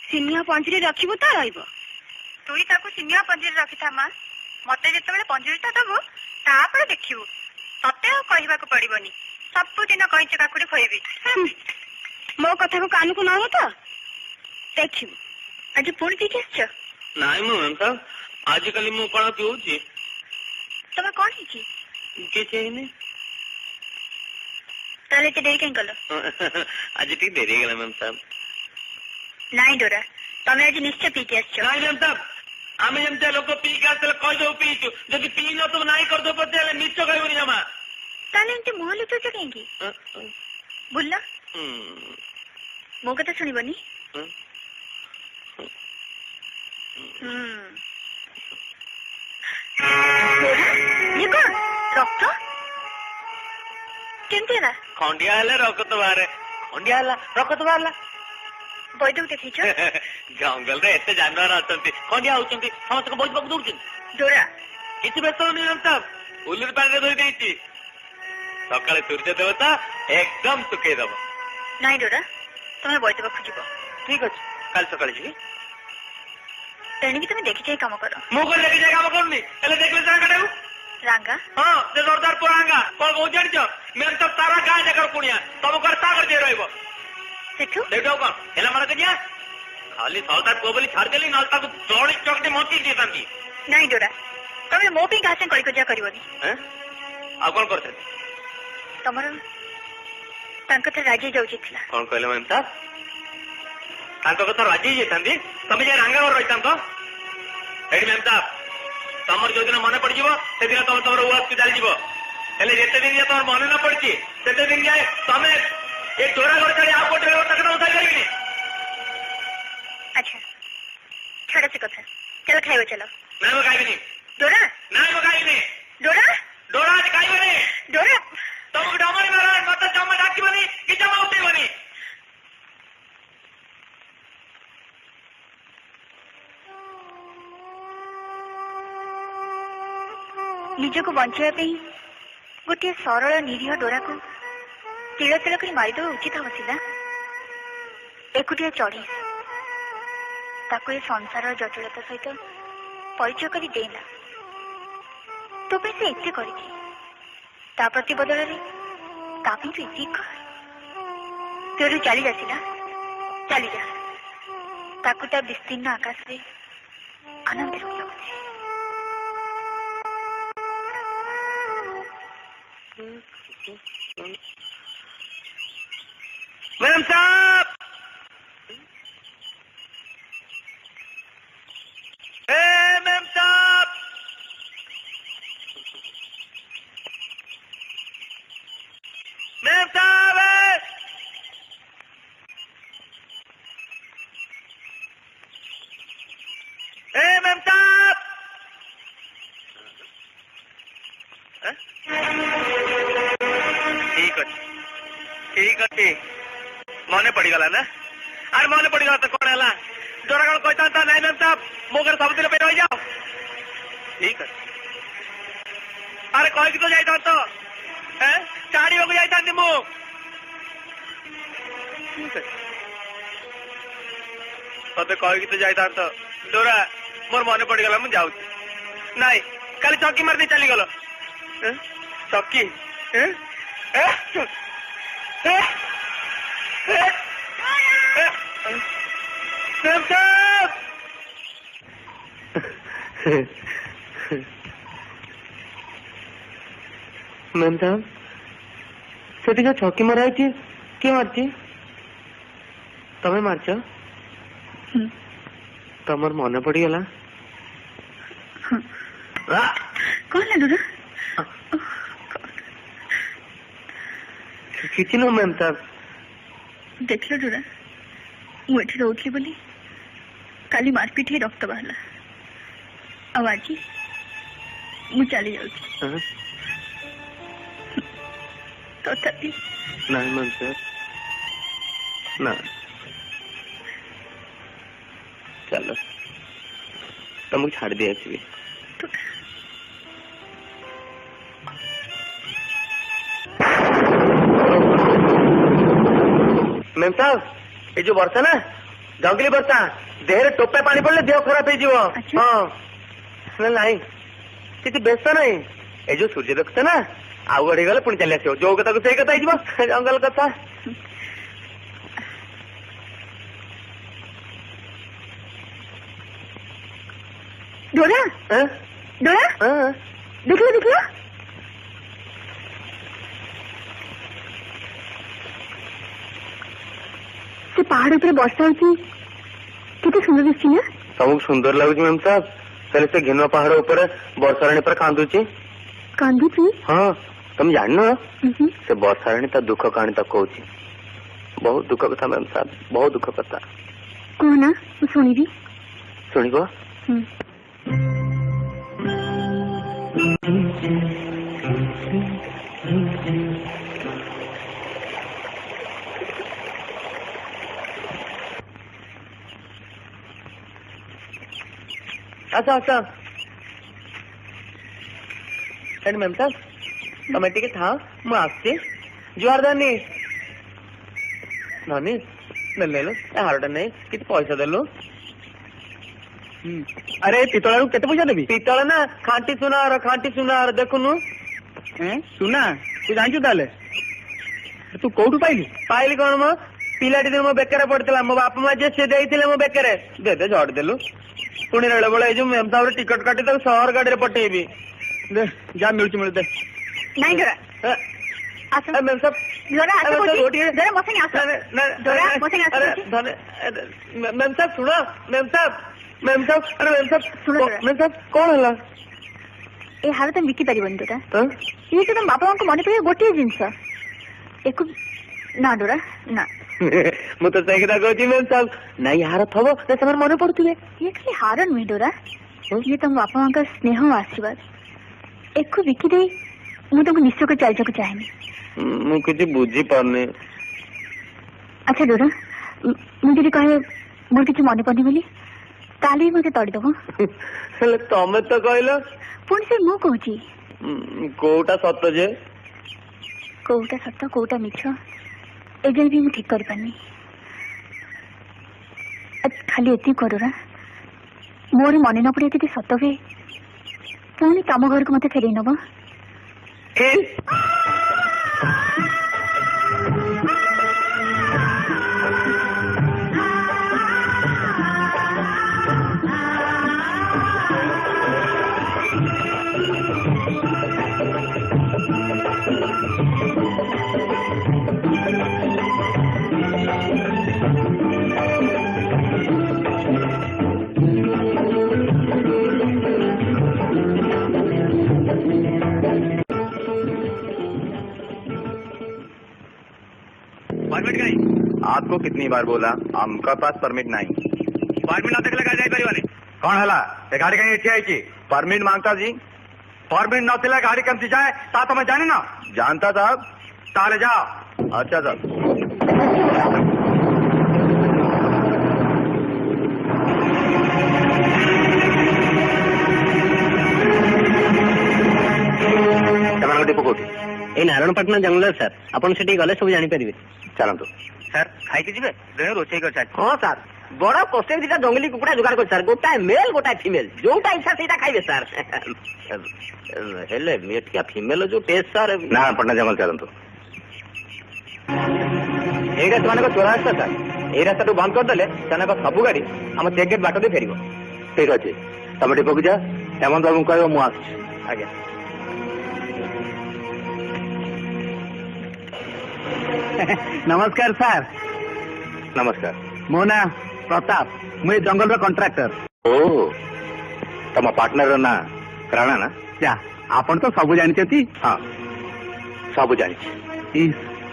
ସିଂହ ପଞ୍ଜୁରୀ ରଖିବୁ ତ ରହିବ। ତୁଇ ତାକୁ ସିଂହ ପଞ୍ଜୁରୀ ରଖିଥା ମା, ମତେ ଯେତେବେଳେ ପଞ୍ଜୁରୀଟା ଦବୁ ତାପରେ ଦେଖିବୁ, ତତେ ଆଉ କହିବାକୁ ପଡିବନି। ସବୁଦିନ କହିଛ କାକୁଡି ଖୋଇବି। ମୋ କଥାକୁ କାନକୁ ନବ ତ ଦେଖିବୁ। ଆଜି ପୁଣି ପିଇକି ଆସିଛ? ନାଇଁ ମୁଁ ମ୍ୟାମ୍ ସାହେବ, ଆଜିକାଲି ମୁଁ କଣ ପିଉଛି? ତମର କଣ ହେଇଛି? କିଛି ହେଇନି। ତାହେଲେ ଏତେ ଡେରି କାହିଁ କଲ? ଆଜି ଟିକେ ଡେରି ହେଇଗଲା ମ୍ୟାମ୍ ସାହେବ। ନାଇଁ ଡୋରା, ତମେ ଆଜି ନିଶ୍ଚୟ ପିଇକି ଆସିଛ। ନାଇଁ ମ୍ୟାମ୍ ସାହେବ, ଆମେ ଯେମିତି ଲୋକ ପିଇକି ଆସିଲେ କହିଦେବୁ ପିଇଛୁ, ଯଦି ପିଇ ନ ତମେ ନାଇଁ କରିଦେବ ପଛେ ହେଲେ ମିଛ କହିବନି ଜମା। ତାହେଲେ ଏମିତି ମୁହଁ ଲୁଚୁଛ କାହିଁକି? ବୁଲ, ମୋ କଥା ଶୁଣିବନି? ଇଏ କଣ ରକ୍ତ? କେମିତି ହେଲା? ଖଣ୍ଡିଆ ହେଲେ ରକ୍ତ ବାହାରେ, ଖଣ୍ଡିଆ ହେଲା ରକ୍ତ ବାହାରିଲା। ବୈଦକୁ ଦେଖେଇଛ? ଜଙ୍ଗଲରେ ଏତେ ଜାନୁଆର ଅଛନ୍ତି, ଖଣ୍ଡିଆ ହଉଛନ୍ତି, ସମସ୍ତଙ୍କୁ ବୈଦ ପାଖକୁ ଦଉଛନ୍ତି। ଡୋରା, କିଛି ବ୍ୟସ୍ତ ହଉନି ମ୍ୟାମ୍ ସାହେବ, ଉଲୁରି ପାଣିରେ ଧୋଇ ଦେଇଛି, ସକାଳେ ସୂର୍ଯ୍ୟ ଦେବତା ଏକଦମ ଶୁକେଇ ଦବ। ନାଇଁ ଡୋରା, ତମେ ବୈଦ ପାଖକୁ ଯିବ। ଠିକ ଅଛି, କାଲି ସକାଳେ ଯିବି। ତେଣିକି ତମେ ଦେଖି ଯାଇ କାମ କର। ମୁଁ କଣ ଦେଖି ଯାଇ କାମ କରୁନି, ହେଲେ ଦେଖିଲେ ସାଙ୍ଗାଟାକୁ। ରାଙ୍ଗା? ହଁ, ସେ ସର୍ଦ୍ଦାର ପୁଅ ରାଙ୍ଗା କଣ କହୁଛି ଜାଣିଛ? ମ୍ୟାମ୍ ସାହେବ ସାରା ଗାଁ ଯାକର କୁଣିଆ, ତମ ଘରେ ତା ଘରେ ରହିବ। ସେଠୁ ସେଇଠୁ ଆଉ କଣ ହେଲା ମାନେ ଯିଆ, ଖାଲି ସର୍ଦ୍ଦାର ପୁଅ ବୋଲି ଛାଡ଼ିଦେଲି, ନହେଲେ ତାକୁ ଦଳି ଚକଟି ମଞ୍ଚି ଦେଇଥାନ୍ତି। ନାଇଁ ଡୋରା, ତମେ ମୋ ପାଇଁ କାହା ସାଙ୍ଗେ କଳିକଜିଆ କରିବନି। ଆଉ କଣ କରିଥାନ୍ତି? ତମର ତାଙ୍କ କଥା ରାଜି ଯାଉଛି ଥିଲା। କଣ କହିଲେ ମ୍ୟାମ୍ ସାହେବ? ତାଙ୍କ କଥା ରାଜି ହେଇଯାଇଥାନ୍ତି, ତମେ ଯାଇ ରାଙ୍ଗା ଘର ରହିଥାନ୍ତ। ଏଠି ମ୍ୟାମ୍ ସାହେବ, ତମର ଯୋଉଦିନ ମନେ ପଡିଯିବ ସେଦିନ ତମେ ତମର ଉଆସକୁ ଚାଲିଯିବ, ହେଲେ ଯେତେ ଦିନ ଯାଏ ତମର ମନେ ନ ପଡିଛି ସେତେ ଦିନ ଯାଏ ତମେ ଏ ଚୋରା ଘର ଛାଡି ଆଉ ଗୋଟେ ତାକୁ ଉଠାଇ ପାରିବିନି। ଆଚ୍ଛା ଛାଡ ସେ କଥା, ଚାଲ ଖାଇବ ଚାଲ। ନାଇଁ ମୁଁ ଖାଇବିନି। ଡୋରା, ନାଇଁ ମୁଁ ଖାଇବିନି। ଡୋରା, ଡୋରା ଆଜି ଖାଇବନି। ଡୋରା, ତମକୁ ଡମରି ମାର, ମତେ ଜମା ଡାକିବନି କି ଜମା ଉଠେଇବନି। ନିଜକୁ ବଞ୍ଚାଇବା ପାଇଁ ଗୋଟିଏ ସରଳ ନିରୀହ ଡୋରାକୁ ତିଳ ତିଳ କରି ମାରିଦେବା ଉଚିତ ହବ ସିନା। ଏକୁଟିଆ ଚଢି ତାକୁ ଏ ସଂସାରର ଜଟିଳତା ସହିତ ପରିଚୟ କରି ଦେଇନା। ତୋ ପାଇଁ ସେ ଏତେ କରିଛି, ତା ପ୍ରତି ବଦଳରେ ତା ପାଇଁ ତୁ ଏତିକି କର। ତୋରୁ ଚାଲିଯା ସିନା, ଚାଲିଯା, ତାକୁ ତା ବିସ୍ତୀର୍ଣ୍ଣ ଆକାଶରେ ଆନନ୍ଦରେ ଉଡ଼ାଉଛି। ମ୍ୟାମ୍ ସାହେବ, ମ୍ୟାମ୍ ସାହେବ, ମ୍ୟାମ୍ ସାହେବ, ମ୍ୟାମ୍ ସାହେବ। ଠିକ ଅଛି, ଠିକ ଅଛି, ମନେ ପଡିଗଲା ନା? ଆରେ ମନେ ପଡିଗଲା ତ କଣ ହେଲା? ଜୋର କଣ କହିଥାନ୍ତା? ନାଇଁ ମ୍ୟାମ୍ ସାହେବ, ମୋ ଘରେ ସବୁଦିନ ପାଇଁ ରହିଯାଅ। ଠିକ ଅଛି, ଆରେ କହିକି ତ ଯାଇଥାନ୍ତ, ଛାଡିବାକୁ ଯାଇଥାନ୍ତି ମୁଁ। ଠିକ ଅଛି, ତତେ କହିକି ତ ଯାଇଥାନ୍ତ। ଡୋରା, ମୋର ମନେ ପଡିଗଲା, ମୁଁ ଯାଉଛି। ନାଇଁ, କାଲି ଚକି ମାରିଦେଇ ଚାଲିଗଲ। ଚକି ମ୍ୟାମ୍ ସାହେବ, ସେଠି ଯୋଉ ଛକି ମରା ହେଇଛି କିଏ ମାରିଛି? ତମେ ମାରିଛ? ତମର ମନେ ପଡିଗଲା? କଣ ହେଲା ଡୋରା? କିଛି ନୁହଁ ମ୍ୟାମ୍ ସାହେବ। ଦେଖିଲ ଡୋରା, ମୁଁ ଏଠି ରହୁଥିଲି ବୋଲି କାଲି ମାରପିଟ ହେଇ ରକ୍ତ ବାହାରିଲା, ଆଉ ଆଜି ମୁଁ ଚାଲି ଯାଉଛି ତଥାପି नहीं मन से ना चलो तुमको छाड़ दिया छी मैम साहब ये जो वर्षा ना जंगली वर्षा देहरे टोपे पानी पड़ले देह खराब हो अच्छा? हाँ नहीं किसी व्यस्त नहीं ये जो सूर्य देखते ना आउ गढ़ी गले पुणी चली आस जो कथा से कथा जंगल कथा डोरा डोरा देखलो देखलो से पहाड़ ऊपर वर्षा होती केते सुंदर दिसछि ना तुमको सुंदर लगुच मैम साहब पहले से घिन पहाड़ ऊपर वर्षा राणी पर कांदुची कांदुची हाँ तुम जान से वर्षा राणी ता दुख कहानी तक कहूँ बहुत दुख कथा मैम साहब बहुत दुख कथा कहना शुणी शुणव अच्छा अच्छा मैम साहब तमें टिके था मुझे जुआर दानी नानी ले लो हारटा नहीं कि पैसा देलु अरे पितला केते पैसा देबी पितल ना खांटी सुनार देखुनु सुना तू जानछु ताले तू कोठु पाइली कौन मो पिलाटी दिन मो बेकर पड़ता मो बापा माँ जे से देइथिले मो बेकर दे दे झड़ देलु पुणी रेल बेला जो मैम साहब टिकट काटी तक शहर गाड़ी में पठेबी दे जा मिलुची मिल दे नहीं डोरा आसो मैम साहब डोरा आसो डोरा मसे आसो डोरा मसे आसो मैम साहब सुनो मैम साहब अरे मैम साहब सुनो मैम साहब कौन है ए हार तुम बिकी पारिबन डोरा ये तो तुम बापा को मन पड़े गोटे जिनस एको ना डोरा ना मु तो सही कथा कहूँ मैम साहब ना यार थब से मन पड़ुवे ये खाली हार नुहे डोरा ये तुम बापा माँ का स्नेह और आशीर्वाद एको बिकी दे मु तुमको निश्चय को चल जाको चाहे मु कुछ बुझी पारने अच्छा डोरा मुझे कहे मोर किसी मन पड़नी बोली ताली मते तड़ीदेव तमें तो कहल पुणी से मु कहूची कोटा सत जे कोटा सत कोटा मिछ एजे भी मु ठीक कर पानी खाली एति करूरा मोर मन न पड़े कि सत हुए पुणी तम घर को मत फेर नब परमिट नहीं आपको कितनी बार बोला हमका पास परमिट नहीं परमिट ना लगा जाए परिवार कौन हला ये गाड़ी कहीं एठी आई परमिट मांगता जी परमिट न थिला गाड़ी कम जाए ता तो मैं जाने ना जानता साहब ताले जाओ अच्छा साहब ए नारायणपाटना जंगल सर आपन सेठी गले सब जानि परिबे चलतु सर खाई के जिबे देह रोचई कर सर हां सर बड़ा कष्ट दिटा जंगली कुकुड़ा जुगाड़ कर सर गोटा मेल गोटा फीमेल जोटा इच्छा सेटा खाइबे सर हेले मेट क्या फीमेल जो टेस्ट सर नारायणपाटना जंगल चलतु एटा तमाने को चोरा रास्ता सर ए रास्ता तो बंद कर देले तने को सब गाड़ी हम चेक गेट बाटो दे फेरिबो ठीक अच्छे तम डिपो जा हेमंत बाबू कह मु आस आज्ञा नमस्कार सर नमस्कार मो ना प्रताप मुझे जंगल रो कॉन्ट्रैक्टर ओ तम पार्टनर ना राणा ना जा आपन तो सब जानते हाँ सब जानी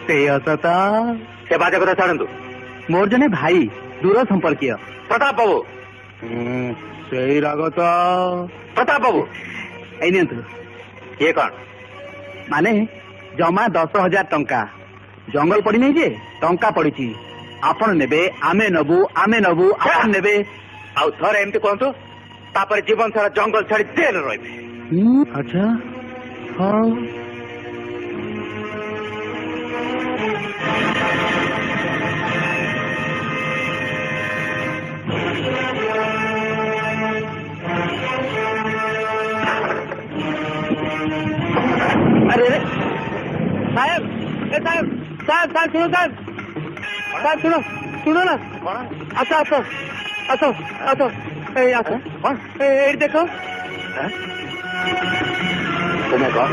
से बात कथा छाड़ू मोर जने भाई दूर संपर्कीय प्रताप बाबू से राग तो प्रताप बाबू এই নিয়ন্তু ये कौन মানে জমা 10,000 টঙ্কা জঙ্গল পড়ি নাই যে টঙ্কা পড়িছি আপন নেবে ଆମେ নবু আপন নেবে ଆଉ ଥରେ ଏମିତି କୁହନ୍ତୁ ତାପରେ ଜୀବନ ସାରା ଜଙ୍ଗଲ ଛାଡି ଜେଲ ରହିବେ ଆଚ୍ଛା ହଉ अरे साहब साहब साहब साहब सुनो साहब साहब सुनो सुनो ना आसो आसो आसो आसो आसो देखो तुम्हें कौन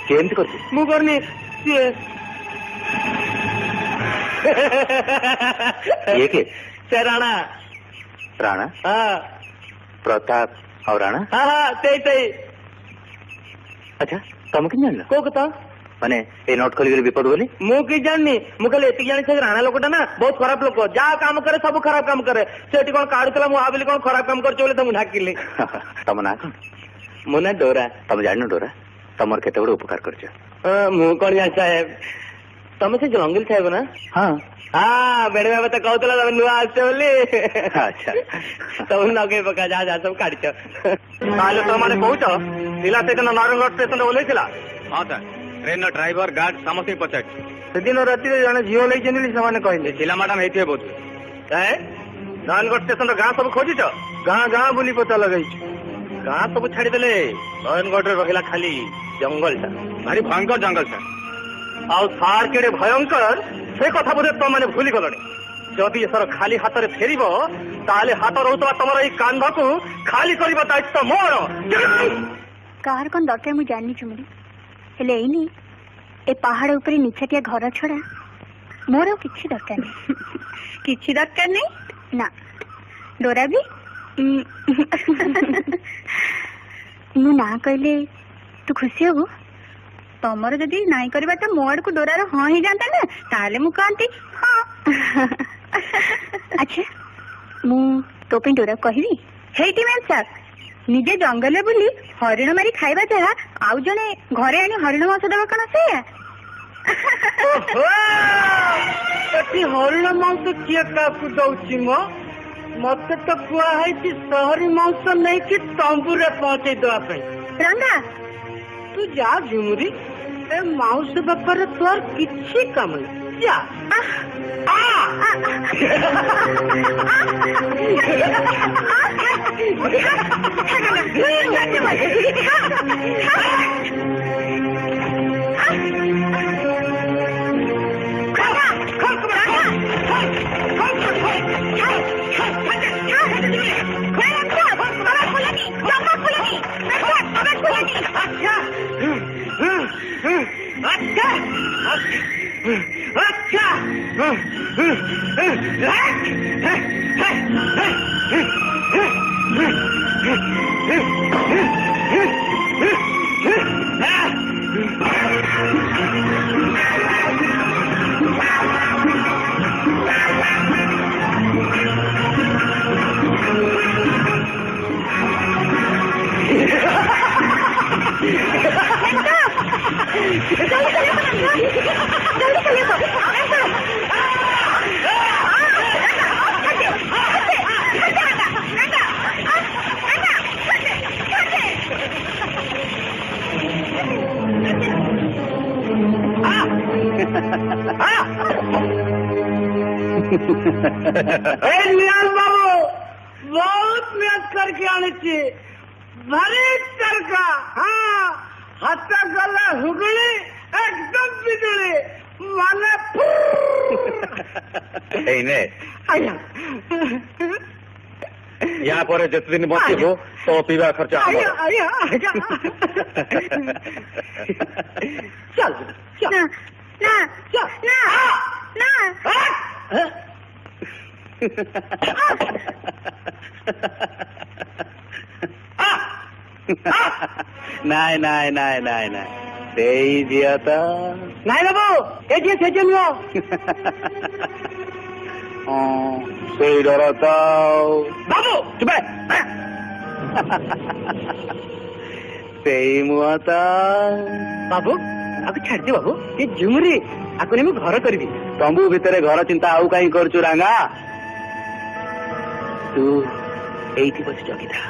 केमती करते मु करनी ये के से राणा राणा हाँ प्रताप और राणा हाँ हाँ तेई तेई अच्छा तुम कि जान को कथा माने ए नोट खोली विपद बोली मु कि जानी मु खाली एति जानी से राणा लोकटा ना बहुत खराब लोक जा काम करे सब खराब काम करे सेठी कोन काढुतला मु आबिली कोन खराब काम करछ बोले तुम ढाकिले तम ना कौन मु ना डोरा तुम जान डोरा तमर केते बड़ उपकार करछ मु कोन या साहेब तुम से जंगल साहेब ना हाँ हाँ बेड़े बाबा तो कहतला तब नुआ आछे बोली अच्छा तब नगे पका जा जा सब काढछ ତାହେଲେ ତମାନେ କହୁଛ ପିଲା ସେଦିନ ନାରଙ୍ଗଡ଼ ଷ୍ଟେସନରେ ଓହ୍ଲେଇଥିଲା हाँ सर ट्रेन ड्राइवर गार्ड समस्त पचार ସେଦିନ ରାତିରେ ଜଣେ ଝିଅ ନେଇଛନ୍ତି ବୋଲି ସେମାନେ କହିଲେ जिला मैडम है बहुत ନାରାୟଣଗଡ଼ ଷ୍ଟେସନର ଗାଁ ସବୁ ଖୋଜିଛ ଗାଁ ଗାଁ ବୁଲି ପତା ଲଗେଇଛୁ ଗାଁ ସବୁ ଛାଡିଦେଲେ ନୟନଗଡ଼ରେ ରହିଲା ଖାଲି ଜଙ୍ଗଲଟା भारी भयंकर जंगल सर ଆଉ ସାର୍ କେଡେ ଭୟଙ୍କର ସେ କଥା ବୋଧେ ତମାନେ ଭୁଲି ଗଲଣି ଯଦି ଏଥର ଖାଲି ହାତରେ ଫେରିବ ତାହେଲେ ହାତ ରହୁଥିବା ତମର ଏଇ କାନ୍ଧକୁ ଖାଲି କରିବା ଦାୟିତ୍ୱ ମୋର କାହାର କଣ ଦରକାର ମୁଁ ଜାଣିନି ଚୁମୁଡି ହେଲେ ଏଇନି ଏ ପାହାଡ ଉପରେ ନିଛାଟିଆ ଘର ଛଡା ମୋର ଆଉ କିଛି ଦରକାର ନାହିଁ କିଛି ଦରକାର ନାହିଁ ନା ଡୋରା ବି ମୁଁ ନା କହିଲେ ତୁ ଖୁସି ହବୁ ତମର ଯଦି ନାଇଁ କରିବା ତ ମୋ ଆଡକୁ ଡୋରାର ହଁ ହେଇଯାନ୍ତା ନା ତାହେଲେ ମୁଁ କହନ୍ତି ହଁ ଆଚ୍ଛା ମୁଁ ତୋ ପାଇଁ ଡୋରା କହିବି ହେଇଟି ମ୍ୟାମ୍ ସାର୍ ନିଜେ ଜଙ୍ଗଲରେ ବୁଲି ହରିଣ ମାରି ଖାଇବା ଯାହା ଆଉ ଜଣେ ଘରେ ଆଣି ହରିଣ ମାଂସ ଦେବା କଣ ସେଇଆ ଏଠି ହରିଣ ମାଂସ କିଏ କାହାକୁ ଦଉଛି ମ ମତେ ତ କୁହା ହେଇଛି ସହରୀ ମାଂସ ନେଇକି ତମ୍ବୁରେ ପହଞ୍ଚେଇ ଦେବା ପାଇଁ ରଙ୍ଗା ତୁ ଯା ଝୁମୁରି ଏ ମାଉସ ବେପାରରେ ତୋର କିଛି କାମ ନାହିଁ ଯା नियाल बाबू बहुत मेहनत करके आने भारी तड़का हाँ हाथ गला हुगली एकदम बिजुली माने यहाँ पर जिते दिन बचो तो पीवा खर्चा चल ना ना ना ना ନାଇଁ ନାଇଁ ନାଇଁ ନାଇଁ ନାଇଁ ସେଇ ଝିଅ ତ ନାଇଁ ବାବୁ ଏ ଝିଅ ସେ ଝିଅ ନୁହଁ ସେଇ ଡର ତ ବାବୁ ଚୁପେ ସେଇ ମୁହଁ ତ ବାବୁ ଆକୁ ଛାଡିଦେ ବାବୁ ଏ ଝୁମୁରି ଆକୁ ନେଇ ମୁଁ ଘର କରିବି। ତମ୍ବୁ ଭିତରେ ଘର ଚିନ୍ତା ଆଉ କାହିଁ କରୁଛୁ ରାଙ୍ଗା? ତୁ ଏଇଠି ବସି ଜଗିଥା।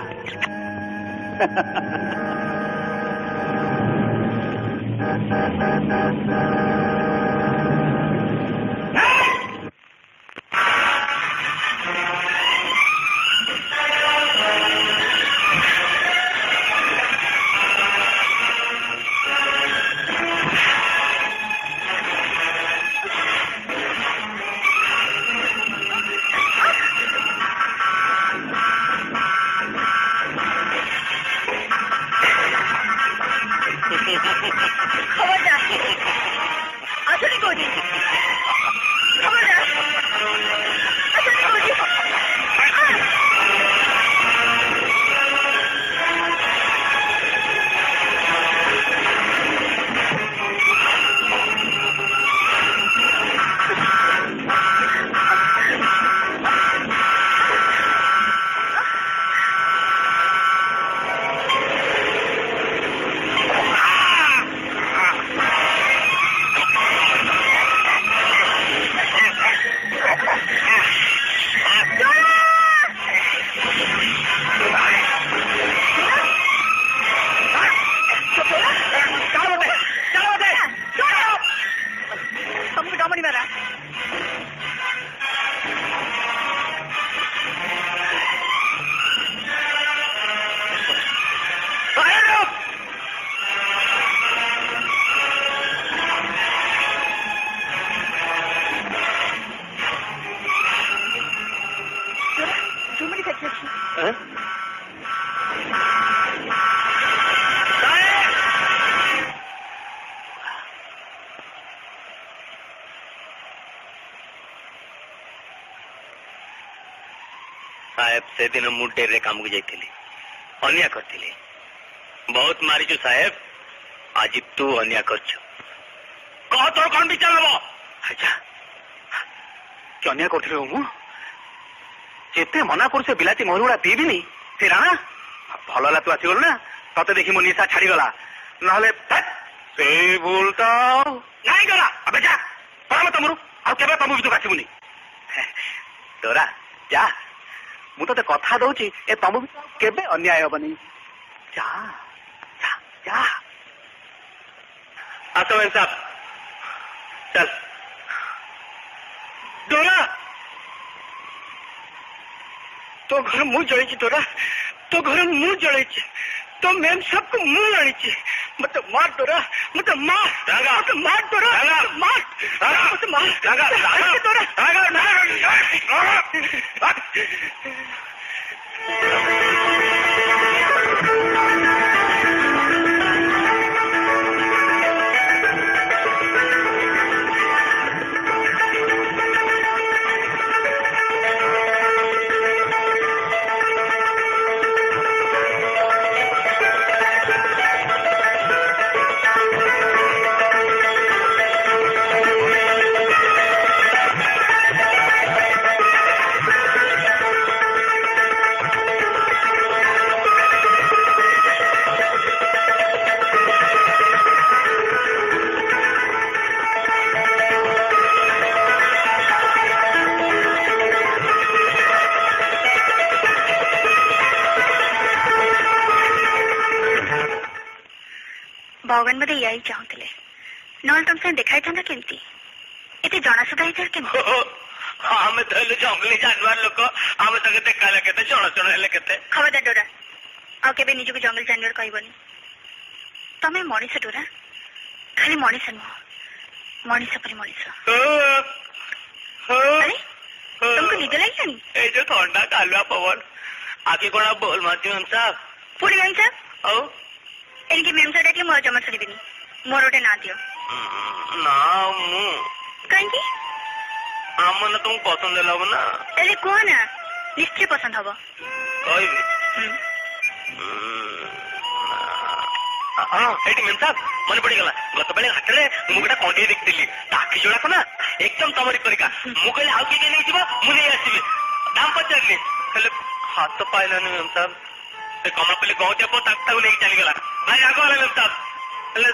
साहेब से दिन मु डेरे काम को जाइली अन्या करथिली बहुत मारिचु साहेब आज तू अन्या करछु कह तोर कौन विचार हबो अच्छा कि अन्या करथिलो मु जेते मना कर से बिलाती मरुड़ा पीबिनी से राणा भलला तू आसी गल ना तते देखि मो निशा छाड़ी गला नहले से भूल तो नहीं गला अबे जा परम तमरु आ केबे तमु बितु काछिमुनी तोरा जा मु तो कथा दौची ए तम केबे अन्याय हबनी जा जा जा आसो साहब चल डोरा तो घर मु जड़ी तोरा तो घर मु जड़ी तो मैम सबको मु जड़ी मत मार डोरा मत मार मत मार डोरा मार मत मार डोरा भगवान बोधे यही चाहूले न तुम से देखा था केमती एते जनासुदा हिसार केमती आमे तले जंगली जानवर लोक आमे तके देखा ले केते जनासुदा हेले केते खबरदार डोरा आ केबे निजको जंगल जानवर कहबनी तमे मनीष डोरा खाली मनीष नुह मनीष पर मनीष अरे तुमको निद लागिलानी ए जो ठंडा कालुआ पवन आके कोना बोल माती हम साहब पूरी हम साहब ओ एनके मेम साडा के मोर जमा छड़ीबिनी मोर ओटे ना दियो ना मु कांकी आमन तुम पसंद लब ना अरे को ना निश्चय पसंद हबो कहबी ହଁ ସେଇଠି ମେମ୍ ସାହେବ ମନେ ପଡିଗଲା ଗତବେଳେ ହାଟରେ ମୁଁ ଗୋଟେ କଣ୍ଢେଇ ଦେଖିଥିଲି ତା ଆଖି ଯୋଡ଼ାକ ନା ଏକଦମ ତମରି ପରିକା ମୁଁ କହିଲି ଆଉ କିଏ ନେଇଯିବ ମୁଁ ନେଇ ଆସିବି ଦାମ ପଚାରିନି ହେଲେ ହାତ ପାଇଲାନି ମେମ୍ ସାହେବ ସେ କମଳପଲ୍ଲୀ ଗଉଁଟିଆ ପୁଅ ତାକୁ ନେଇକି ଚାଲିଗଲା ଭାଇ ରାଗ ହେଲା ମେମ୍ ସାହେବ ହେଲେ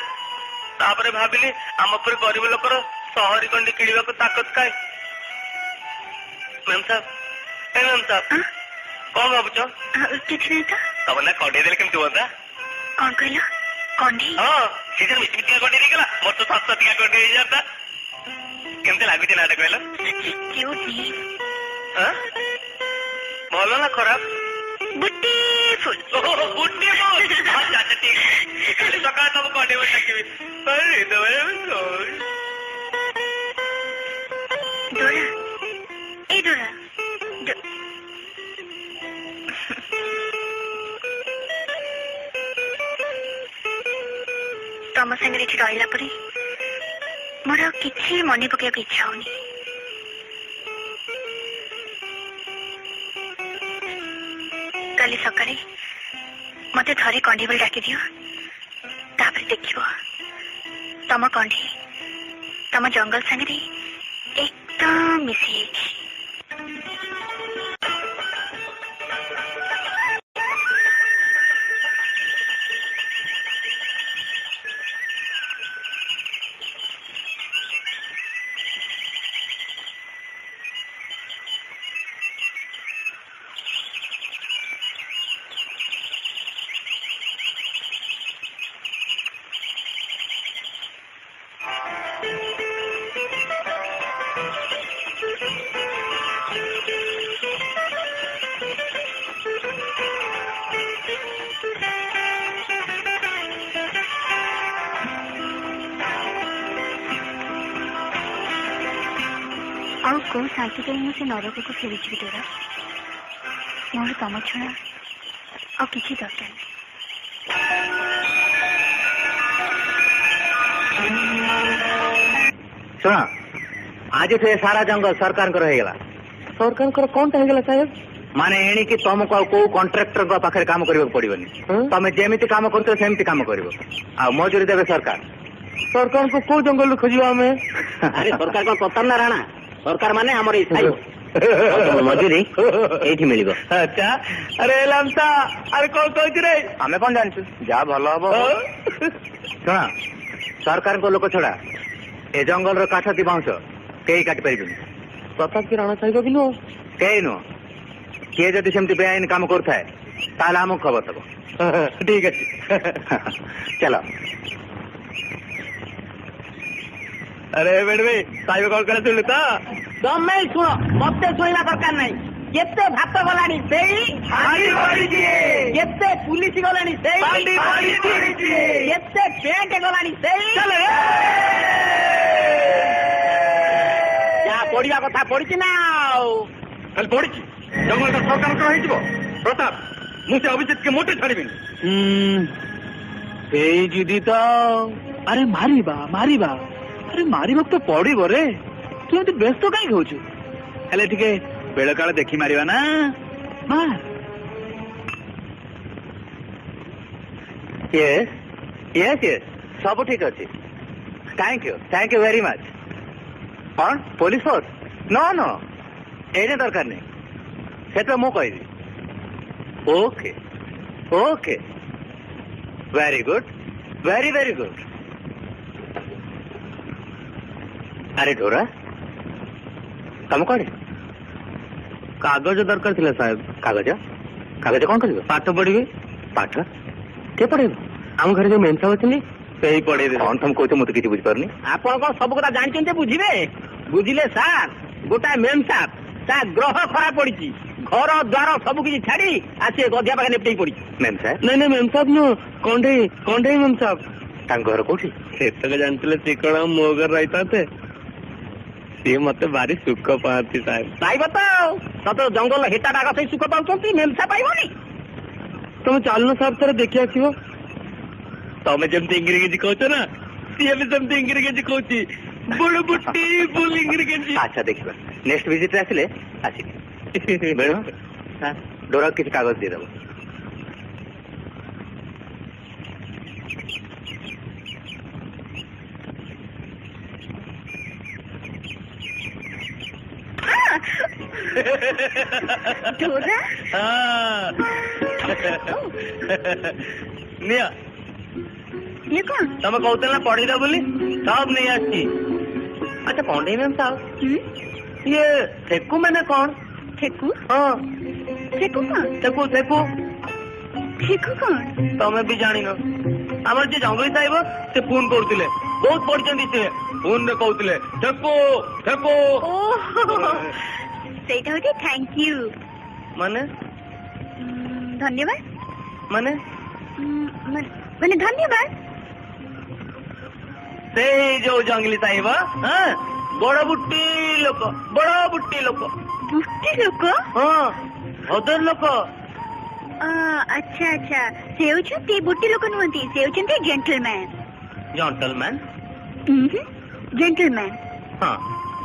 ତାପରେ ଭାବିଲି ଆମ ପରି ଗରିବ ଲୋକର ସହରୀ କଣ୍ଡି କିଣିବାକୁ ତାକତ କାଏ ମେମ୍ ସାହେବ ମେମ୍ ସାହେବ କଣ ଭାବୁଛ କିଛି ନାହିଁ ତ ତମ ନା କଣ୍ଢେଇ ଦେଲେ କେମିତି ହୁଅନ୍ତା କଣ କହିଲ କଣ୍ଢେଇ ହଁ ସେ ମିଟିମିଟିକା କଣ୍ଢେଇ ଦେଇଗଲା ମୋର ତ ସତଟିକା କଣ୍ଢେଇ ହେଇଯାନ୍ତା କେମିତି ଲାଗୁଛି ନାଟା କହିଲ ଭଲ ନା ଖରାପ ସକାଳେ ତମ କଣ୍ଢେଇ ବସି ଡାକିବି ଡୋରା ଏ ଡୋରା ତମ ସାଙ୍ଗରେ ଏଠି ରହିଲା ପରେ ମୋର ଆଉ କିଛି ମନେ ପକେଇବାକୁ ଇଚ୍ଛା ହଉନି କାଲି ସକାଳେ ମତେ ଥରେ କଣ୍ଢେଇ ବୋଲି ଡାକିଦିଅ ତାପରେ ଦେଖିବ ତମ କଣ୍ଢେଇ ତମ ଜଙ୍ଗଲ ସାଙ୍ଗରେ ଏକଦମ ମିଶି ଯାଇଛି ଆଉ କୋଉ ଶାନ୍ତି ପାଇଁ ମୁଁ ସେ ନରକକୁ ଫେରିଯିବି ଡୋରା ମୋର ତମ ଛଡ଼ା ଆଉ କିଛି ଦରକାର ନାହିଁ ଶୁଣ ଆଜିଠୁ ଏ ସାରା ଜଙ୍ଗଲ ସରକାରଙ୍କର ହେଇଗଲା ସରକାରଙ୍କର କଣଟା ହେଇଗଲା ସାହେବ ମାନେ ଏଣିକି ତମକୁ ଆଉ କୋଉ କଣ୍ଟ୍ରାକ୍ଟରଙ୍କ ପାଖରେ କାମ କରିବାକୁ ପଡିବନି ତମେ ଯେମିତି କାମ କରୁଛ ସେମିତି କାମ କରିବ ଆଉ ମଜୁରୀ ଦେବେ ସରକାର ସରକାରଙ୍କୁ କୋଉ ଜଙ୍ଗଲରୁ ଖୋଜିବା ଆମେ ଆରେ ସରକାର କଣ ପ୍ରତାପ ନା ରାଣା ସରକାର ମାନେ ଆମର ମଜୁରୀ ଏଇଠି ମିଳିବ ଆଚ୍ଛା ଆରେ ଲାମସା ଆରେ କଣ କହୁଛୁ ରେ ଆମେ କଣ ଜାଣିଛୁ ଯାହା ଭଲ ହବ ଶୁଣ ସରକାରଙ୍କ ଲୋକ ଛଡା ଏ ଜଙ୍ଗଲର କାଠ ଦି ବାଉଁଶ କେହି କାଟି ପାରିବେନି ପ୍ରତାପ କି ରାଣା ସାହିବ ବି ନୁହଁ କେହି ନୁହଁ କିଏ ଯଦି ସେମିତି ବେଆଇନ କାମ କରୁଥାଏ ତାହେଲେ ଆମକୁ ଖବର ଦବ ଠିକ ଅଛି ଚାଲ ଆରେ ବେଡବେ ସାହିବ କଣ କଲେ ଶୁଣିଲୁ ତ ତମେ ଶୁଣ ମତେ ଶୁଣିବା ଦରକାର ନାହିଁ କେତେ ଭାତ ଗଲାଣି ସେଇ କେତେ ପୁଲିସ ଗଲାଣି ସେଇ କେତେ ବ୍ୟାଙ୍କ ଗଲାଣି ସେଇ ଯାହା ପଢିବା କଥା ପଢିଛି ନା ଆଉ ଖାଲି ପଢିଛି ଜଙ୍ଗଲଟା ସରକାରଙ୍କର ହେଇଯିବ ପ୍ରତାପ ମୁଁ ସେ ଅଭିଜିତকে ମୋଟେ ଛାଡ଼ିବିନି ସେଇ ଜିଦି ତ ଆରେ ମାରିବା ଆରେ ମାରିବାକୁ ତ ପଡିବ ରେ ତୁ ଏମିତି ବ୍ୟସ୍ତ କାହିଁକି ହଉଛୁ ହେଲେ ଟିକେ ବେଳ କାଳ ଦେଖି ମାରିବା ନା ୟେସ୍ ସବୁ ଠିକ ଅଛି ଥ୍ୟାଙ୍କ ୟୁ ଭେରି ମଚ୍ କଣ ପୋଲିସ ଫୋର୍ସ ନ ଏଇନେ ଦରକାର ନାହିଁ ସେଟା ମୁଁ କହିବି okay very good very good ଆରେ ଢୋରା ତମ କଣ କାଗଜ ଦରକାର ଥିଲା ସାହେବ କାଗଜ କଣ କରିବ ପାଠ ପଢିବେ ପାଠ କିଏ ପଢେଇବ ଆମ ଘରେ ଯୋଉ ମେମ୍ ସାହେବ ଅଛନ୍ତି ସେଇ ପଢେଇବେ କଣ ତମେ କହୁଛ ମୁଁ ତ କିଛି ବୁଝିପାରୁନି ଆପଣ କଣ ସବୁ କଥା ଜାଣିଛନ୍ତି ବୁଝିବେ ବୁଝିଲେ ସାର୍ ଗୋଟାଏ ମେମ୍ ସାହେବ ତା ଗ୍ରହ ଖରାପ ପଡିଛି ଘର ଦ୍ୱାର ସବୁ କିଛି ଛାଡି ଆସିଏ ଗଧିଆ ପାଖରେ ନେପଟେଇ ପଡିଛି ମେମ୍ ସାହେବ ନାଇଁ ମେମ୍ ସାହେବ ନୁହଁ କଣ୍ଢେଇ ମେମ୍ ସାହେବ ତାଙ୍କ ଘର କୋଉଠି ସେତକ ଜାଣିଥିଲେ ସେ କଣ ମୋ ଘର ରହିଥାନ୍ତେ ସିଏ ମତେ ଭାରି ସୁଖ ପାଆନ୍ତି ସାହେବ ପାଇବ ତ ତତ ଜଙ୍ଗଲ ହେଟା ଡାକ ସେଇ ସୁଖ ପାଉଛନ୍ତି ମେମ୍ ସାହେବ ପାଇବନି ତମେ ଚାଲୁନ ସାହେବ ଥରେ ଦେଖି ଆସିବ ତମେ ଯେମିତି ଇଂରେଜି କହୁଛ ନା ସିଏ ବି ସେମିତି ଇଂରେଜି କହୁଛି ବୁଡ ବୁଟି ବୁଲ ଇଂରେଜି ଆଚ୍ଛା ଦେଖିବା ନେକ୍ସଟ ଭିଜିଟ ଆସିଲେ ଆସିବି ବେଣୁ ଡୋରା କିଛି କାଗଜ ଦେଇଦେବ डोरा निया ये कौन तमे कहते ना पढ़ी बोली सब नहीं आसी। अच्छा पंडित मैम साहब ये ठेकू मैंने कौन ठेकू हाँ ठेकू कौन ठेकू ठेकू ठेकू कौन तमें भी जान आमर जे जंगली साहेब से फोन करते बहुत पढ़ी से फोन रे कहते ठेकू ठेकू ସେଇଟା ହଉଛି थैंक यू माने धन्यवाद माने ମାନେ ଧନ୍ୟବାଦ से जो जंगली साहेब हाँ बड़ बुट्टी लोक ବୁଟି ଲୋକ हाँ ଅଦର ଲୋକ ଆଚ୍ଛା ଆଚ୍ଛା ସେ ହେଉଛନ୍ତି ବୁଟି ଲୋକ ନୁହନ୍ତି ସେ ହେଉଛନ୍ତି ଜେଣ୍ଟଲମ୍ୟାନ ଜେଣ୍ଟଲମ୍ୟାନ ଜେଣ୍ଟଲମ୍ୟାନ हाँ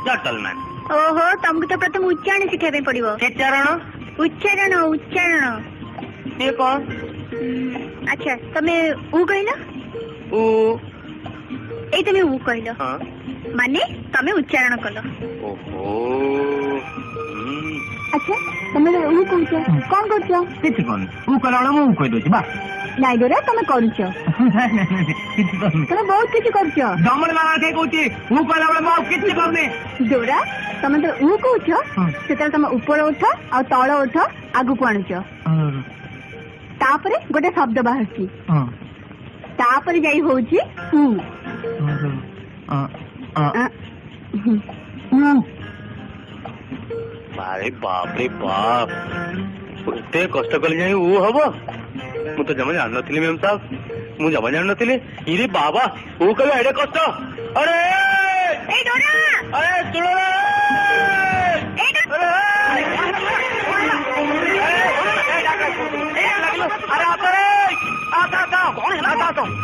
ଜେଣ୍ଟଲମ୍ୟାନ ଓହୋ ତମକୁ ତ ପ୍ରଥମେ ଉଚ୍ଚାରଣ ଶିଖିବା ପାଇଁ ପଡିବ ଉଚ୍ଚାରଣ ଉଚ୍ଚାରଣ ସିଏ କଣ ଆଚ୍ଛା ତମେ ଉ କହିଲ ଉ ଏଇ ତମେ ଉ କହିଲ हाँ ମାନେ ତମେ ଉଚ୍ଚାରଣ କଲ ଓହୋ ଆଚ୍ଛା ତମେ ଉ କହୁଛ କଣ କରୁଛ କିଛି କରୁନି ଉ କଲା ବେଳେ ମୁଁ କହିଦଉଛି ବା ନାଇଁ ଡୋରା ତମେ କରୁଛ କିଛି କରୁନି ତମେ ବହୁତ କିଛି କରୁଛ ଜମଲ ମାମା କିଏ କହୁଛି ଉ କଲା ବେଳେ ମୁଁ ଆଉ କିଛି କରୁନି ଡୋରା ତମେ ତ ଉ କହୁଛ ସେତେବେଳେ ତମେ ଉପର ଓଠ ଆଉ ତଳ ଓଠ ଆଗକୁ ଆଣୁଛ ତାପରେ ଗୋଟେ ଶବ୍ଦ ବାହାରୁଛି ତାପରେ ଯାଇ ହଉଛି ଉ अरे बाप रे बाप एते कष्ट कले जाई ऊ हबो मु तो जमा जान नथिली मैम साहब मु जमा जान नथिली इरे बाबा ऊ कले एडे कष्ट अरे ए डोरा अरे सुनो ए डोरा अरे आता कौन है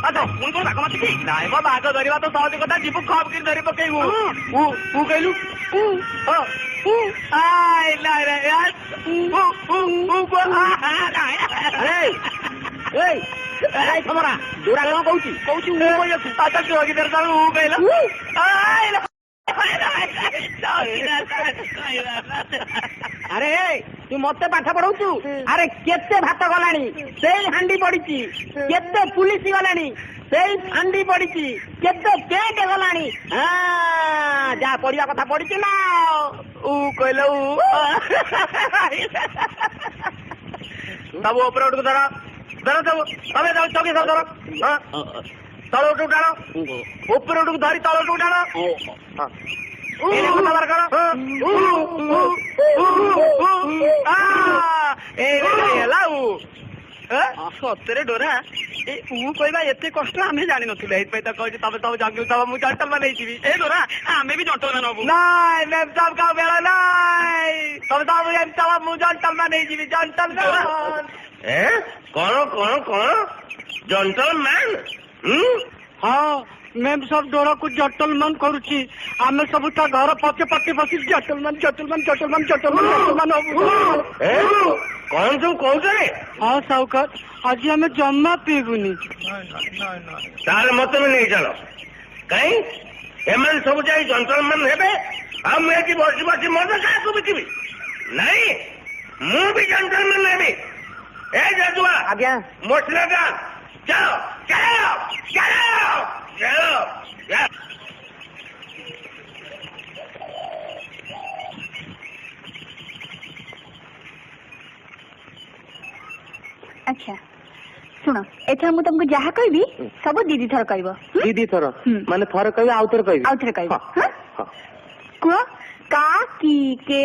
आता उनको भाग मत की नाइ बा भाग धरिबा तो सहज कथा जीव खप कि धरि पकेइबो ऊ कहलु आय ला रे यार ए हमरा दूरा कौन कहूची ऊ कहयो आता के होगी दर ऊ कहला आय अरे तू मते पाठ पढ़ाऊचु अरे केते भात गलानी सेई हांडी पड़ीची केते पुलिस गलानी सेई हांडी पड़ीची केते पेट गलानी हां जा पढ़िया कथा पड़ीची ना ऊ कहला ऊ तब ऊपर उठ के धरा सब अबे जाओ चौकी सब धरो हां तଳ ଉଠୁ ଉଠାଣ ଉପରେ ଉଠକୁ ଧରି ତଳ ଉଠୁ ଉଠାଣ ସତରେ ଡୋରା ମୁଁ କହିବା ଏତେ କଷ୍ଟ ଆମେ ଜାଣିନଥିଲେ ଏଇଥିପାଇଁ ତ କହିଛି ତମେ ତମ ଜଙ୍ଗଲ ତମ ମୁଁ ଜଣ୍ଟଲମାନ ହେଇଯିବି ଏ ଡୋରା ଆମେ ବି ଜଣ୍ଟଲମାନ ହବୁ ନାଇଁ ମ୍ୟାମ୍ ସାହେବ କାହା ବେଳ ନାଇଁ ତମେ ତମ ଏମିତି ତମ ମୁଁ ଜଣ୍ଟଲମାନ ହେଇଯିବି ଜଣ୍ଟଲମାନ କଣ କଣ କଣ ଜଣ୍ଟଲମାନ हाँ मैम सब डोरा को जटलमान करुची आमे सब ता घर पचे पट्टी बसी जटलमान कौन सब कौन हाँ साउकर आज हमें जम्मा पीबुनी तार मत में नहीं चलो कहीं एमन सब जाई जंटलमैन हेबे आ मैं की बसी बसी मत का को बिचिबी नहीं मु भी जंटलमैन हेबी ए जजुआ आज्ञा मोटला का चलो चलो चलो चलो अच्छा सुनो एथर मु तुमको जहा कहबी सब दीदी थर कहबो दीदी थर माने थर कहबी आउ थर कहबी हां को का की के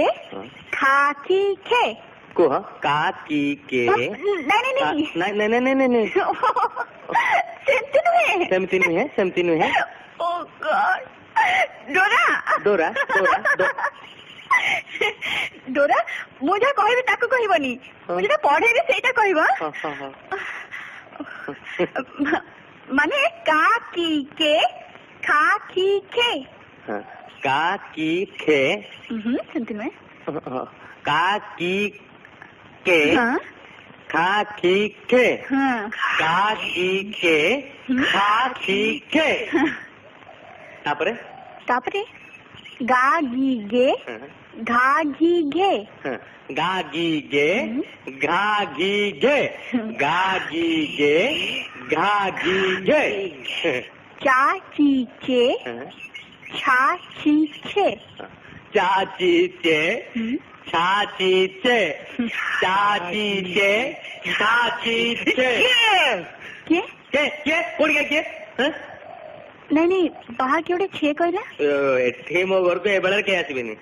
खा की खे को का की के नहीं सेमती नुहे ओ गॉड डोरा डोरा डोरा मुझे कहबी ताको कहबनी मुझे पढ़ेबी सेटा कहबो माने का की के खा की खे का की खे सुनती मैं का की के खा की खे का की के खा की खे तापरे गा गी गे घा घी घे गा गी गे घा घी गे गा गी गे घा घी गे चा ची चे छा ची छे चाची चे छाची चे चाची चे छाची चे के के कोण के नहीं नहीं बाहर के छे कहला एठी मो घर को एबेले के आसीबेनी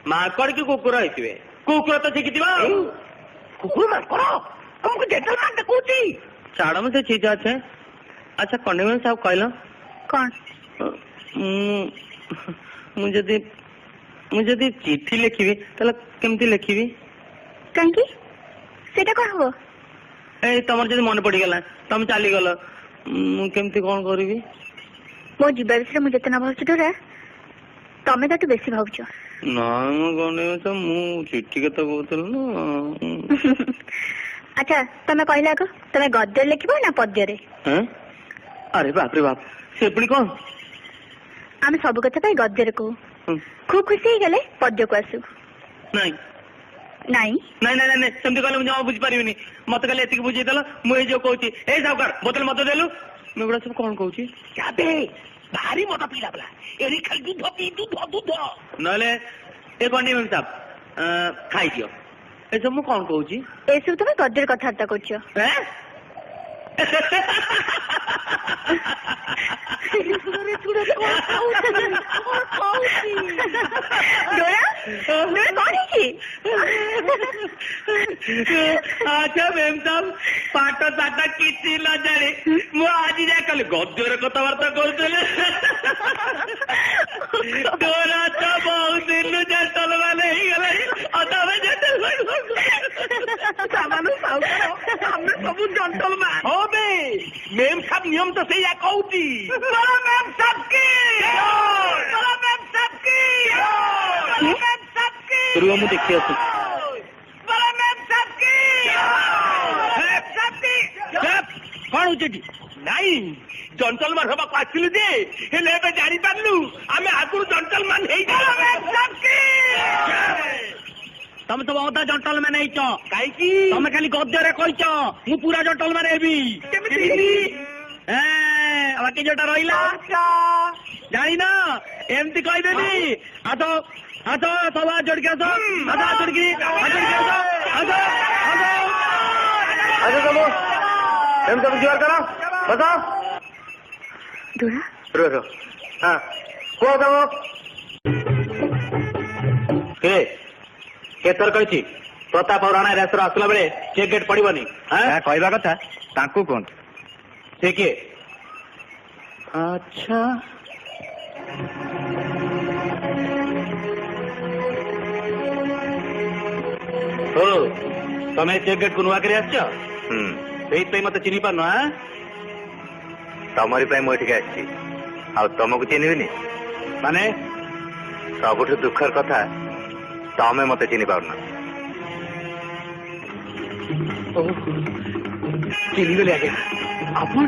माकड़ की कुकुर आइतिबे कुकुर तो शिखिथिबा कुकुर माकड़ हमको जेंटलमैन देखौची छाड़ में से चीज আছে अच्छा कंडीमेंट साहब कहलो कौन मुझे दी चिट्ठी लिखिबी तले केमती लिखिबी कहीं सेटा कौन हो ए तमर जदी मन पड़ी गेला तुम चली गलो केमती कौन करिबी मो जीवा विषय मुझे जितना भावुच डोरा तमें तो बेसी भावुच ना तो मु चिट्ठी के तो कहतल ना अच्छा तमें कहला को तमें गद्य लिखिबो ना पद्य रे हैं अरे बाप रे बाप से पुणी कौन आम सब कथा पे गद्य रे को खूब खुशी गले पद्य को आसु नहीं नहीं नहीं नहीं नहीं सेमती कहले मुझे बुझी पारिबिनी मत कहले एतिक बुझी देला मु ए जो कहूची ए सावकार बोतल मत देलु मैं गुड़ा सब कौन कहूची जाबे भारी मत पीला बला एरी खाली दूध नले ए कोनी में साहब खाई दियो ए सब मु कौन कहूची ए सब तुम गद्य कथार्ता करछो हैं अच्छा मैम साहब पाठ साठ किसी न जाने मु आज जाए कल गद्यर कथबार्ता करुले तोरा तो बहुत दिन जेंटलमैन हो गला अतवे जेंटलमैन हमने सब जेंटलमैन हो बे मैम साहब नियम तो सही कहूची मैम साहब की मैम साहब की मैम साहब की रुआ मु देखि आसु कौन हो नाई जंटलमैन हवा आसिलु जे हेले एबे जानि पारलु आमे आगुर जंटलमैन हेई तमे तो बहुत जंटलमैन हेइछ काई की तमे खाली गद्य रे कहिछ मु पूरा जंटलमैन हेबी केमिति ए बाकी जोटा रहिला जानि ना एमती कहि देनी आतो आतो सवा जोड़ के आतो आतो जोड़ के आतो आतो आतो तुम एम सब जोर करो बताओ डोरा रो हाँ को तुम के तोर कही प्रताप और राणा रेस्तर आसला बेले चेक गेट पड़बनी कहवा कथा तांकू कौन से किए अच्छा ओ तमे चेक गेट को नुआ कर मत चिन्ह पार तमरी मुझे तुमको चिन्हबिनी माने सबुठ दुखर कथा तमें मत चिन्ह पारना चिन्हगली आगे आपण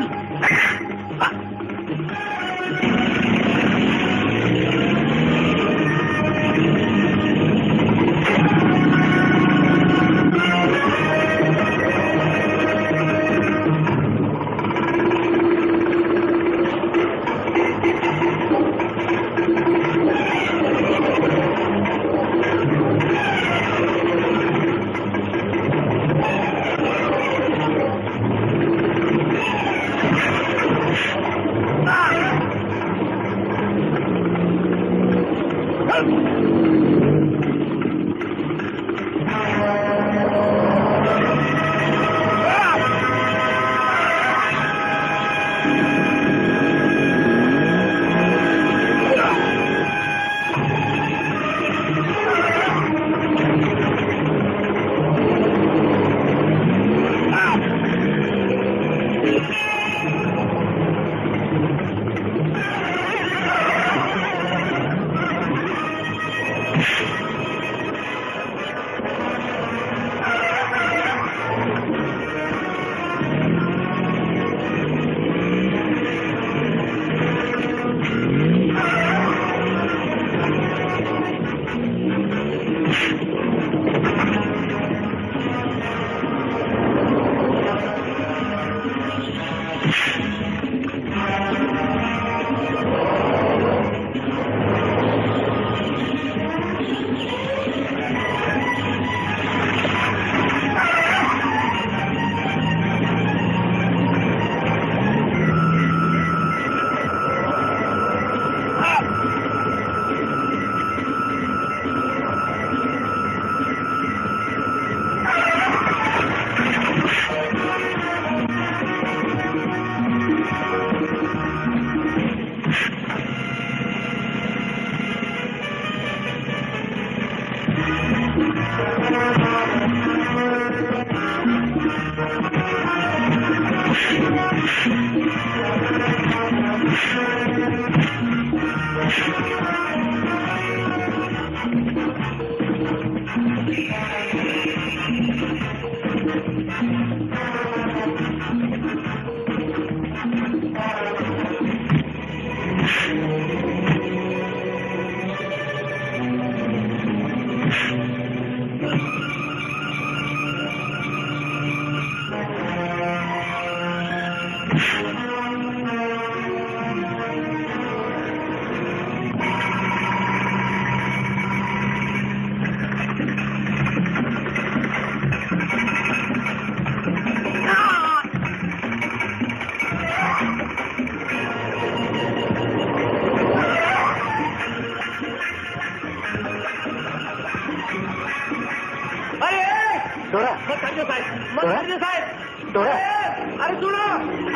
अरे सुनो,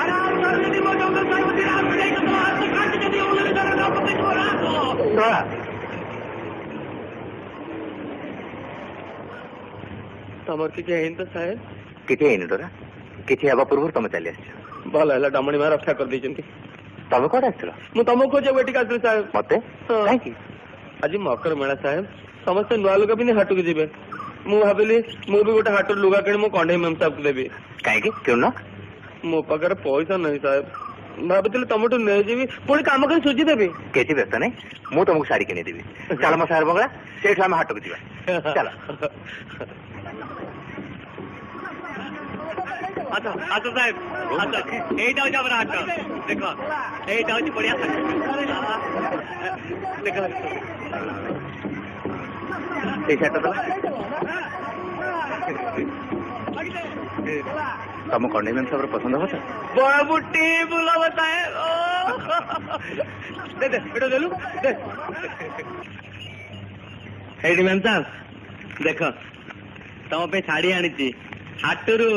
अरे आप जल्दी वो जंगल साहब की रात में जाएगा तो हाथ से काट के दिया उन्होंने जरा ना पकड़ को रहा तमर की क्या हिंद साहेब किती येईन डोरा किती हवा पूर्व तम चली आस भल है डमणी में रक्षा कर दी तम कौन आस तुमको खोजे बेटी आसली साहेब मत कहीं आज मकर मेला साहेब समस्ते नुआ लुगा भी हाटू के जी मु भाविली मु भी गोटे हाटू लुगा कि कंडे मेम साहब को देवी कहीं क्यों ना मो पाखे पैसा नहीं साहेब भाभी तुमठू नहीं जी पुणी कम कर सुझी देवी किसी व्यस्त नहीं मु तुमको शाड़ी किनी देवी चल मो सार बंगला से हाट को जावा चल अच्छा अच्छा साहेब अच्छा एटा होची हमर हाट देखो एटा होची बढ़िया देखो तम कंडे मैम सब पसंद हो बड़ा बुट्टी बुला बताए दे दे बेटा देलु दे हेडी मैम साहब देखो तम पे साड़ी आनी हाटरू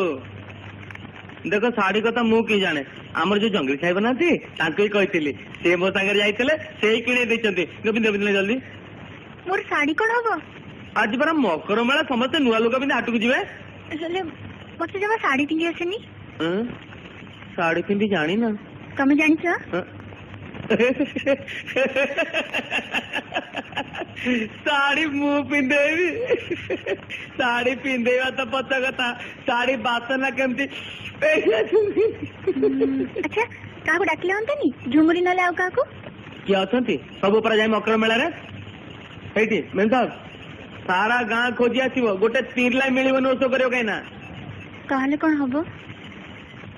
देखो साड़ी कथा मु कि जाने आमर जो जंगली साहेब ना तांको ही कही से मो सागर जाइए से ही किणे देछंती गोविंद जल्दी मोर साड़ी कौन हम आज परा मकर मेला समस्ते नुआ लुगा पिंधि हाटू जीवे मत जमा साड़ी पिंधि आसेनी साड़ी पिंधि जानी ना तमे जानिछ साड़ी मु पिंधेबी साड़ी पिंधेवा तो पता कथा साड़ी बासना केमती अच्छा काको डाकिले हंतनी झुमुरी नले आउ काको किए अछंती सब ऊपर जाय मकर मेला रे हेठी मेन साहब सारा गाँ खोजी आसीबो गोटे तीरला मिलिबो नोसो करियो काई ना कहले कोन हबो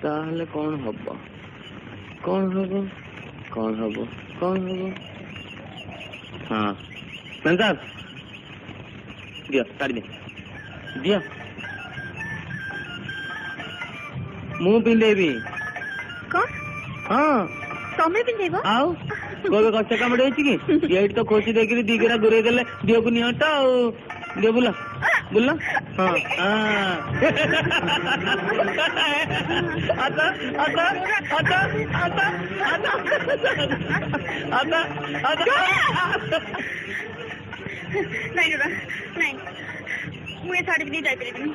ताहले कोन हबो कोन हबो कौन हबो कौन हबो हाँ मेन साहब दिया काट दे दिया मुंह पिंधेबी कौन हाँ तमे पिंधेबो आउ कोई कष्ट काम कि ये तो खोसी देखिए दिगरा गुरे देले दियो को निहटा दियो बुला बुला हाँ हाँ आता आता आता आता आता आता नहीं रे नहीं मुझे साड़ी पिंधि जाई परिबिनी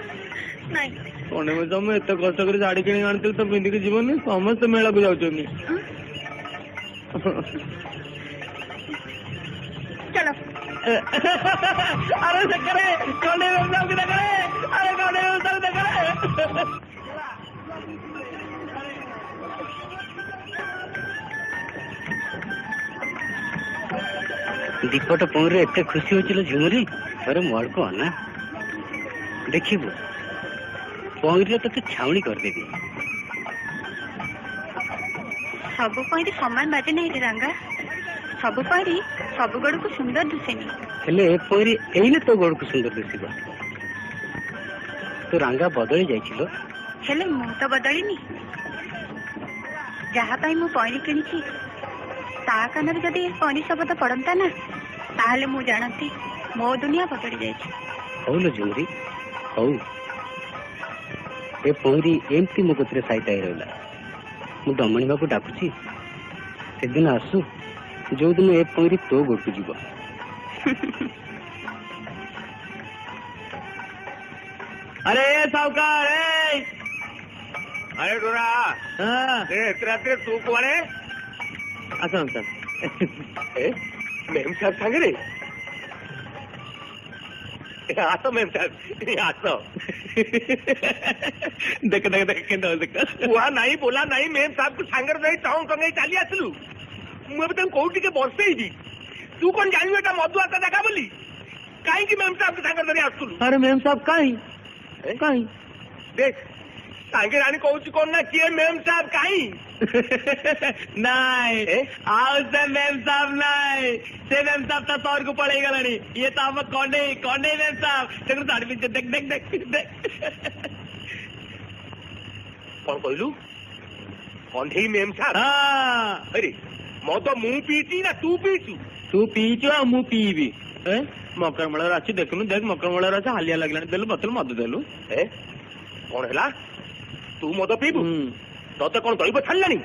नहीं कोने में जम एत कष्ट कर साड़ी किणी आनते तो पिंधि के जीवन समस्त मेला को जाउछनी चलो अरे करे कोने में सब के करे अरे कोने में सब के करे दीपट पौरे एते खुशी होचिलो झुमरी अरे मोर को ना देखिबो पौरे तो छावनी कर देबी सब पॉइंट समान बाटे नहीं रे रंगा सब पॉइंट सब गड़ को सुंदर दिसेनी हेले पौरे एइले तो गड़ को सुंदर दिसिबो तो रंगा बदली जाइछिलो हेले मु तो बदलिनी जहाँ पाई मु पॉइंट किनिछि ता कानर जदि पॉइंट शब्द पड़ंता ना ताहले मु जानती मो दुनिया बदली जाइछि हौलो झुमरी हौ ए पौरी एमती मो कतरे साइता रहला मु दमणी बाबू डाकुची से दिन आसु जो दिन ए पौरी तो गोटू जीव अरे सावकार अरे डोरा हाँ रात्रे तू कुआड़े अच्छा सर मेम साहब सांगे आस मेम साहब आस देख देख देख देख वहाँ नहीं बोला नहीं मेम साहब को सांगर नहीं टाउन टंगे चली आसलु मुझे कौटी के बसई तू कौन जान एटा मधु आता देखा बोली कहीं मेम साहब को सांगर धरी आसलु अरे मेम साहब कहीं कहीं देख सांगे रानी कौन कौन ना किए मेम साहब कहीं नहीं आओ से मेम साहब नहीं से मेम साहब तो तौर को पड़े गलानी ये तो हम कौंडे कौंडे मेम साहब देख साड़ी में देख देख देख देख कौन कहलु कंधे मेम साहब हाँ अरे मद मु पीची ना तू पीचु तू पीचु आ मु पीबी मकर मेला अच्छी देखनु देख मकर मेला अच्छे हालिया लगलानी देलु बोतल मद देलु कौन है तू मद पीबू तोते कौन दईब छाड़ी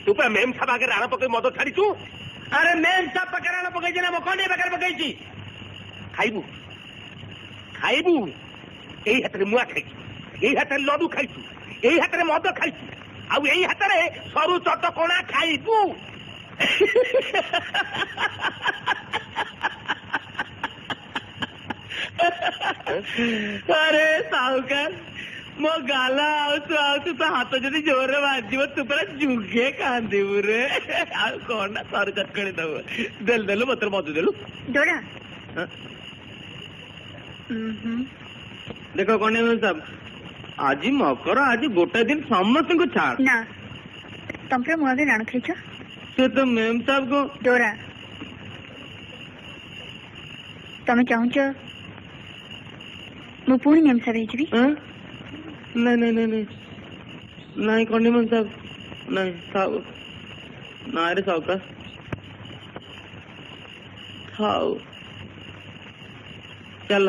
तू पे मेम साहब आगे राण पकई मद छाड़ी अरे मेम साहब पाखे राण पकई ना कंडे पाखे पकई खाइबू खाइबू यही हाथ में मुआ खाई यही हाथ में लडू खाई यही हाथ में मद खाई आउ यही हाथ में सरू चटकणा खाइबू अरे साहुकार मो गाला आउतु आउतु तो हाथ जदि जोर बाजिब तू पूरा जुगे कांदिबु रे आ कौन ना सर चटकणी दब देल देलु बोतल मद देलु डोरा देखो कौन साहब आज मकर आज गोटे दिन समस्त को छाड़ ना तुम पर मुझे राण खाइछ से तो मेम साहब को डोरा तमे चाहूच मु पुणी मेम साहब हेजिबी नहीं नहीं नहीं नहीं नहीं कंडीमन साहब नहीं साहब ना रे साहब खाओ चल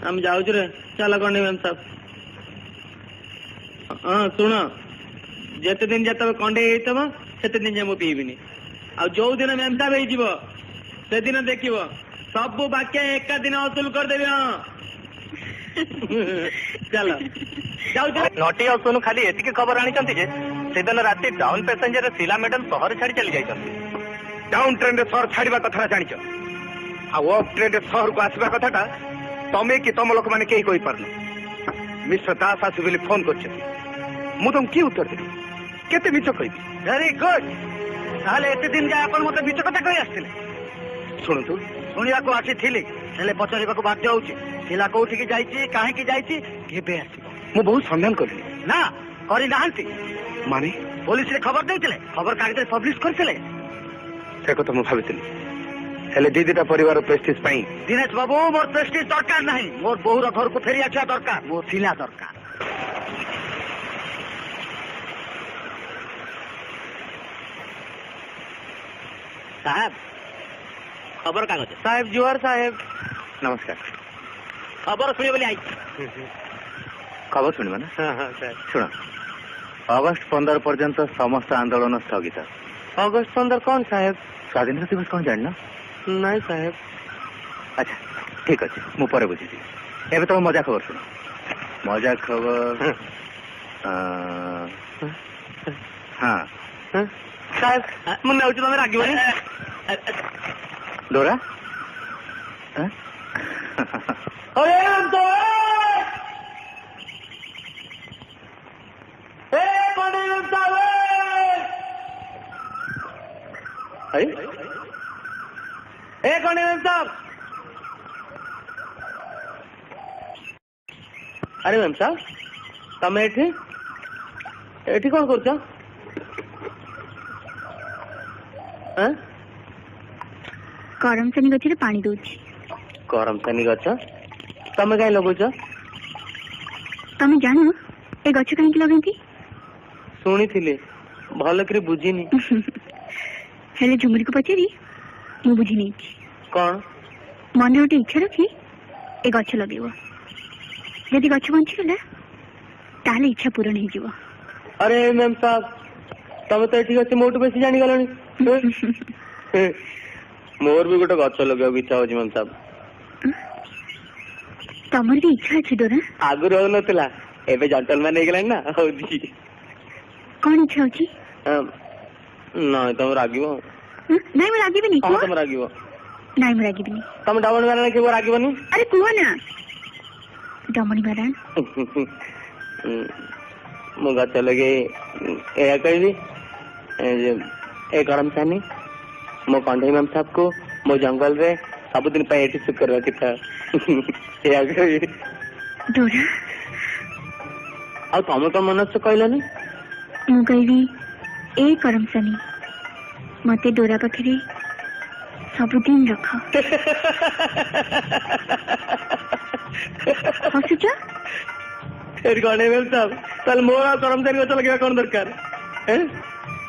हम जाऊ रे चल कंडीमन साहब हाँ सुन जिते दिन जिते कंडे से दिन जाए पीबिनी आ जो दिन मेम साहब से दिन देख सब बाक्य एक दिन वसूल करदेवी हाँ चलो नटी और सोनू खाली एतिकी खबर आनी जे से दिन राति डाउन पैसेंजर शीला मैडम शहर छाड़ी चली जाई डाउन ट्रेन रे शहर छाड़वा कथा जानिछ आ अफ ट्रेन रे शहर को आसवा कथाटा तमे कि तम लोक माने केही कहि पारले मिस्टर दास आसु बोली फोन करछ मु तुम की उत्तर देबी केते मिछ कहिबी वेरी गुड ताले एते दिन जाय अपन मते मिछ कथा कहि आस्थिले सुनतु सुनिया को आसी थिली हेले पचारिबा को बाध्य होउची शीला कोठी की जाईची काहे की जाईची केबे आसी मु बहुत संधान करली ना करि नाहंती माने पुलिस रे खबर देउतिले खबर कागज रे पब्लिश करथिले से को तुम भाबितली हेले दीदीटा परिवार प्रेस्टिज पाई दिनेश बाबू मोर प्रेस्टिज दरकार नहीं मोर बहुर घर को फेरी आछा दरकार मोर शीला दरकार साहब खबर कागज साहेब जुआर साहेब नमस्कार खबर शुणे बोली आई खबर शुणवा ना शुण अगस्ट 15 पर्यंत समस्त आंदोलन स्थगित अगस्त 15 कौन साहेब स्वाधीनता दिवस कौन जान नहीं साहेब अच्छा ठीक अच्छे मु पर बुझी एवं तुम मजा खबर शुण मजा खबर हाँ साहेब मुझे तुम रागीबनी डोरा अरे मैम साहब तमें एठी कौन कर करम सनी गछरे पानी दउछि करम सनी गछ तमें कहीं लगुच तमे जानो ए गछ काहे लगेंती शुणी भल कर बुझीनी हेले झुमरी को पचारि मु बुझी नहीं कौन मन गोटे इच्छा रखी ए गछ लगेब यदि गछ बंचीगला ताले इच्छा पूरण हो अरे मैम साहब तमें तो ठीक अच्छे मोटू बेसी जागला मोर भी गोटे गच लगे इच्छा हो मैम साहब तमर भी इच्छा अच्छी डोरा आगु हो नाला एवं जंटलमैन हो गला ना कौन इच्छा होची ना तुम रागिब नहीं मैं रागिबी नहीं हाँ तुम रागिब ନାଇଁ ମୁଁ ରାଗିବିନି। ତମେ ଡମଣି ମାରଣ କେବେ ରାଗିବନି? ଆରେ କୁହ ନା ଡମଣି ମାରଣ। ମୁଁ ଗଛ ଲଗେଇ ଏହା କହିବି ଏ ଗରମ ସାନି ମୋ କଣ୍ଢେଇ ମ୍ୟାମ ସାହେବ को ମୋ ଜଙ୍ଗଲ ରେ ସବୁଦିନ ପାଇଁ ଏଠି ଶୁକର ରଖିଥା ଏହା କହିବି। ଡୋରା ଆଉ ତମେ କଣ ମନସ୍ଥ କହିଲନି? ମୁଁ କହିବି ଏ କରମସାନି ମତେ ଡୋରା ପାଖରେ ସବୁଦିନ ରଖ। ହସୁଛ? କଣ୍ଢେଇ ମ୍ୟାମ ସାହେବ ତାହେଲେ ମୋର ଆଉ କରମଚାରୀ ଗଛ ଲଗେଇବା କଣ ଦରକାର?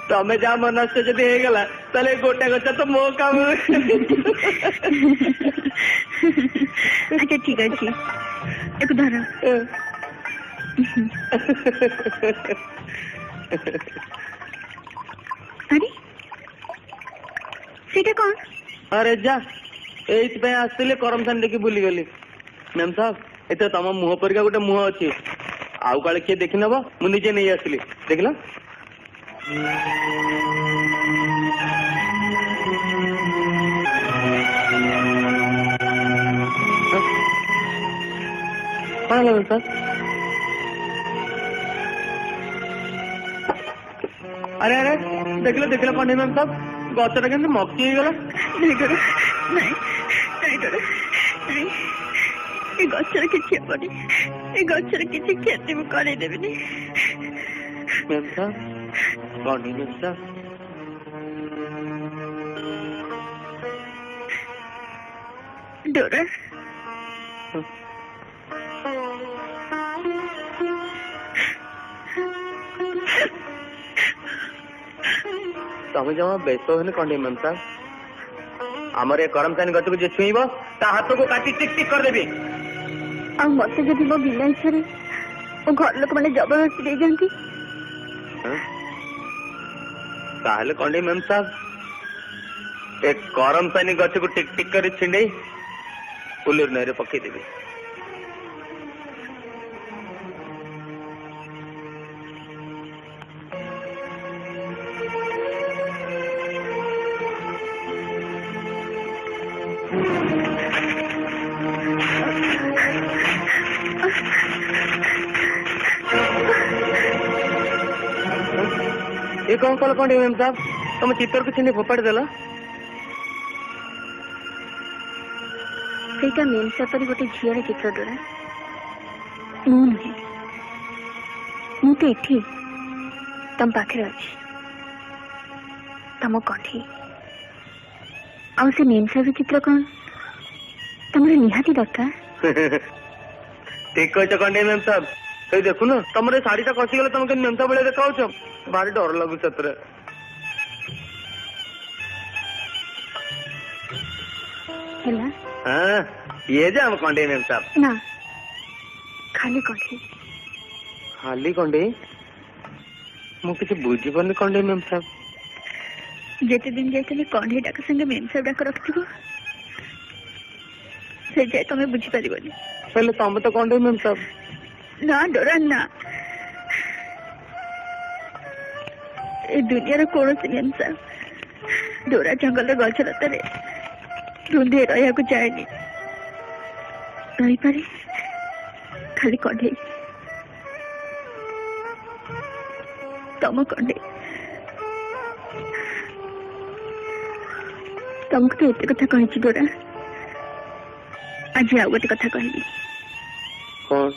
ତମେ ଯାହା ମନସ୍ଥ ଯଦି ହେଇଗଲା ତାହେଲେ ଗୋଟେ ଗଛ ତ ମୋ କାମ। ଆଚ୍ଛା ଠିକ ଅଛି ଏକୁ ଧର। ଆରେ ସେଇଟା କଣ? अरे जा एइथପାଇଁ ଆସିଥିଲେ କରମସାନି ଦେଖି ଭୁଲିଗଲି। ମ୍ୟାମ ସାହେବ ଏତେ ତମ ମୁହଁ ପରିକା ଗୋଟେ ମୁହଁ ଅଛି ଆଉ କାଳେ କିଏ ଦେଖି ନବ ମୁଁ ନିଜେ ନେଇ ଆସିଲି ଦେଖିଲ। କଣ ହେଲା ମ୍ୟାମ ସାହେବ? अरे अरे देखिल देखिल कण्ढेई ମ୍ୟାମ ସାହେବ ଗଛଟା କେମିତି ମକ୍କି ହେଇଗଲା। ଏ ଗଛର କିଛି ହେବନି। ଏ ଗଛର କିଛି କ୍ଷତି ମୁଁ କରେଇଦେବିନି। ମ୍ୟାମ ସାହେବ କଣ୍ଢେଇ ମ୍ୟାମ ସାହେବ ଡୋରା ତମେ ଜମା ବ୍ୟସ୍ତ ହୁଏନି କଣ୍ଢେଇ ମ୍ୟାମ ସାହେବ। ଆମର ଏ କରମସାନି ଗଛକୁ ଯିଏ ଛୁଇଁବ ତା ହାତକୁ କାଟି ଟିକ ଟିକ କରିଦେବି। ଆଉ ମତେ ଯଦି ମୋ ବିନା ଇଚ୍ଛାରେ ମୋ ଘର ଲୋକମାନେ ଜବରଦସ୍ତି ଦେଇଯାନ୍ତି ତାହେଲେ କଣ୍ଢେଇ ମ୍ୟାମ ସାହେବ ଏ କରମସାନି ଗଛକୁ ଟିକ ଟିକ କରି ଛିଣ୍ଡେଇ ପୁଲୁର ନଈରେ ପକେଇଦେବି। ये कौन कल कौन मैम साहब तुम चित्तर को छीनी फोपाड़ी देला? ସେଇଟା ମେମ୍ସା ପରି ଗୋଟେ ଝିଅର ଚିତ୍ର ଡୋରା। ମୁଁ ନୁହେଁ ମୁଁ ତ ଏଠି ତମ ପାଖରେ ଅଛି ତମ କଣ୍ଢେଇ। ଆଉ ସେ ମେମ୍ସାର ଚିତ୍ର କଣ ତମର ନିହାତି ଦରକାର। ठीक कहते कण्ढेई मैम साहब ये देखु ना तुम शाढ़ी टा खसीगले तुम के मेमसा भाई देखा भारी डर लगु सतरे। ହେଲା हाँ ये जे हम कण्ढेई मैम साहब ନା ଖାଲି କଣ୍ଢେଇ। खाली कण्ढेई मु किसी बुझी पारनी कण्ढेई मैम साहब। ଯେତେ ଦିନ ଯାଇ ତମେ କଣ୍ଢେଇ ଡାକ ସାଙ୍ଗେ ମେମ୍ସା ଡାକ ରଖିଥିବ ସେ ଯାଏ ତମେ ବୁଝିପାରିବନି। पहले तुम तो कण्ढेई मैम साहब। ନା ଡୋରା ନା ଏ ଦୁନିଆର କୌଣସି ମେମ୍ସା ଡୋରା ଜଙ୍ଗଲର ଗଛ ଲତାରେ ରୁନ୍ଧି ରହିବାକୁ ଚାହେଁନି। ରହିପାରେ ଖାଲି କଣ୍ଢେଇ ତମ କଣ୍ଢେଇ। ତମକୁ ତ ଏତେ କଥା କହିଛି ଡୋରା ଆଜି ଆଉ ଗୋଟେ କଥା କହିବି। कौन?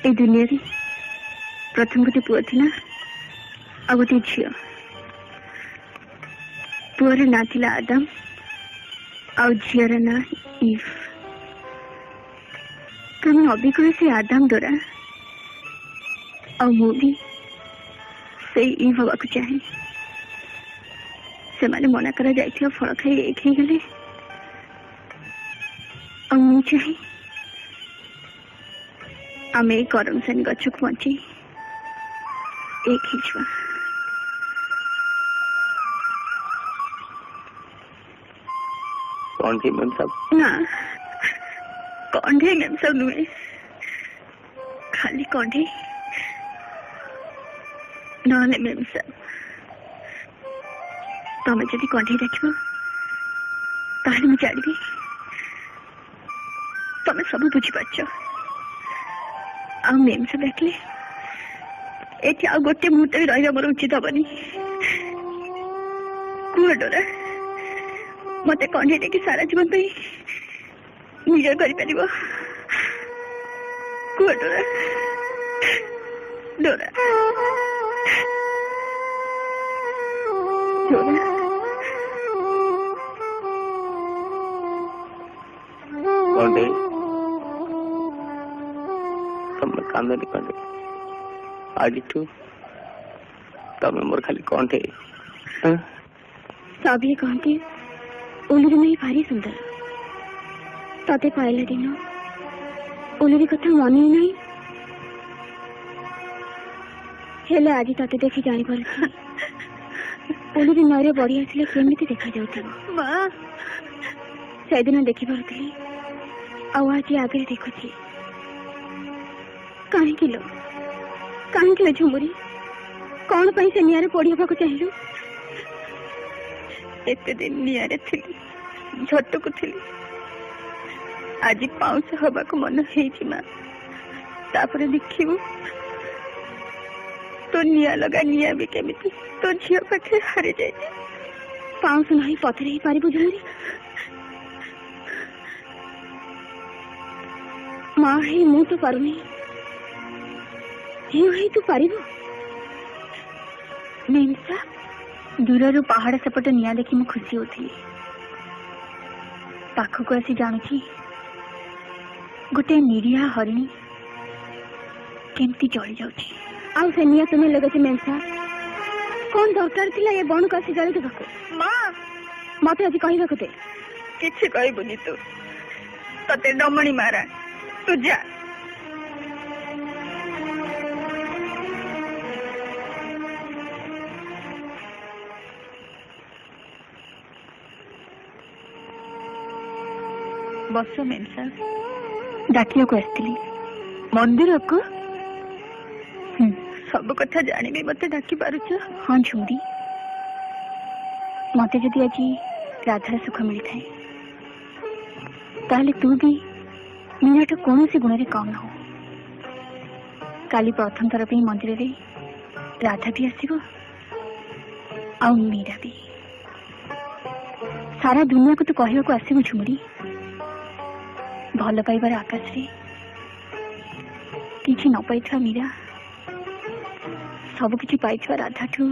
ଏ ଦୁନିଆରେ ପ୍ରଥମ ଗୋଟେ ପୁଅ ଥିଲା ଆଉ ଗୋଟେ ଝିଅ। ପୁଅର ନାଁ ଥିଲା ଆଦମ ଆଉ ଝିଅର ନାଁ ଇଭ। ତମେ ଅବିକଳ ସେ ଆଦମ ଡୋରା ଆଉ ମୁଁ ବି ସେଇ ଇଭ ହବାକୁ ଚାହେଁ। ସେମାନେ ମନା କରାଯାଇଥିବା ଫଳ ଖାଇ ଏକ ହେଇଗଲେ ଆଉ ମୁଁ ଚାହେଁ ଆମେ ଏଇ କରମସାନି ଗଛକୁ ବଞ୍ଚେଇ ଏକ ହେଇଯିବା। कण्ढेई मैम साहब ନା କଣ୍ଢେଇ ମେମ୍ସା ନୁହେଁ ଖାଲି କଣ୍ଢେଇ ନହେଲେ ମେମ୍ସା। तमें जदि कंठे देख ताहले मुझे जानी तमें सब बुझीपार आ मेम से देखले ये आ गोटे मुहूर्त भी रहा मोर उचित हेनी कुह डोरा मत कंठे टेक सारा जीवन निजर कर कुह डोरा डोरा डोरा कंठे तमें कांदनी कंठे आज तमें मोर खाली कंठे सभी कहते उलूरी नहीं भारी सुंदर ते पाइला दिन उलूरी कथा मन ही नहीं हेले आज ते देखी जानी पार उलूरी नईरे बढ़ी आसिले केमी देखा जाऊ से दिन देखी पार्ली आज आगे देखुची कहीं झुमुरी कौन पाई से निआरे पड़ी हवा चाहिए एते दिन निआरे थी झटकू थी आज पाउस हवा को मन है तापर देखिबू तो निया लगा निया भी केमी तो झील पाखे हारी जाए पाउस नहीं पथरे ही पारिबू झुमुरी माँ है मु तो पारुनी ही तू पारिबू मेमसा दूर पहाड़ सेपटे निया देखी मु खुशी होती पाखक आसी जानूची गोटे निरीहा हरिणी केमती जली जाउची आउ से निया तुम्हें लगे मेमसा कौन दरकार थिला ये बण को आसी जली देबा मां मते आज कहिबा दे किछि कहबुनी तू तते डमणी मारा तू जा बस मेम साहब डाकिया को आसती मंदिर को सब कथा जानी भी मत डाकी पारुच हाँ झुमरी मत जदि आज राधार सुख मिलता है ताले तू भी मीराट कौन सी गुण कम न हो काली प्रथम थर पे मंदिर रे राधा भी आसब आ मीरा भी सारा दुनिया को तू कहवा को आसबु झुमरी भल पाइबार आकाश रे किछि न पाइथवा मीरा सब किछि पाइथवा राधा ठू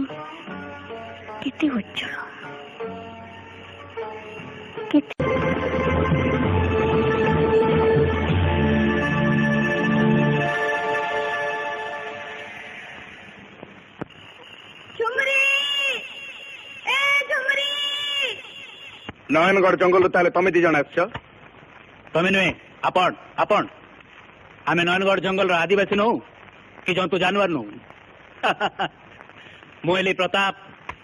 केते उज्जवल केते नयनगढ़ जंगल ताले तमें दी जन आस तमें नुहे आपण आपण आमे नयनगढ़ जंगल आदिवासी नु कि जंतु जानवर नु मुएली प्रताप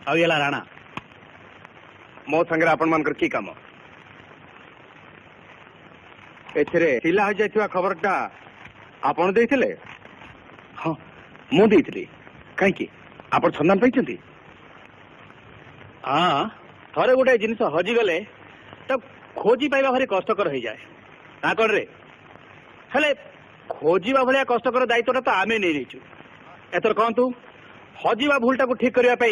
आला राणा मो संगे आपण मानकर की काम एथिरे हिला हो जायतिवा खबरटा आपण देइथिले हां मु देइथिली काई की आपण संधान पाइछंती हां थरे गोटे जिनिस हजि गले तो खोजी पाइबा भारी कष्टकर हो जाए ना कौन रे हेले खोजा भाया कष्टकर दायित्व तो आमे नहीं नीचु एथर कहतु हजिवा भूलटा को ठीक करने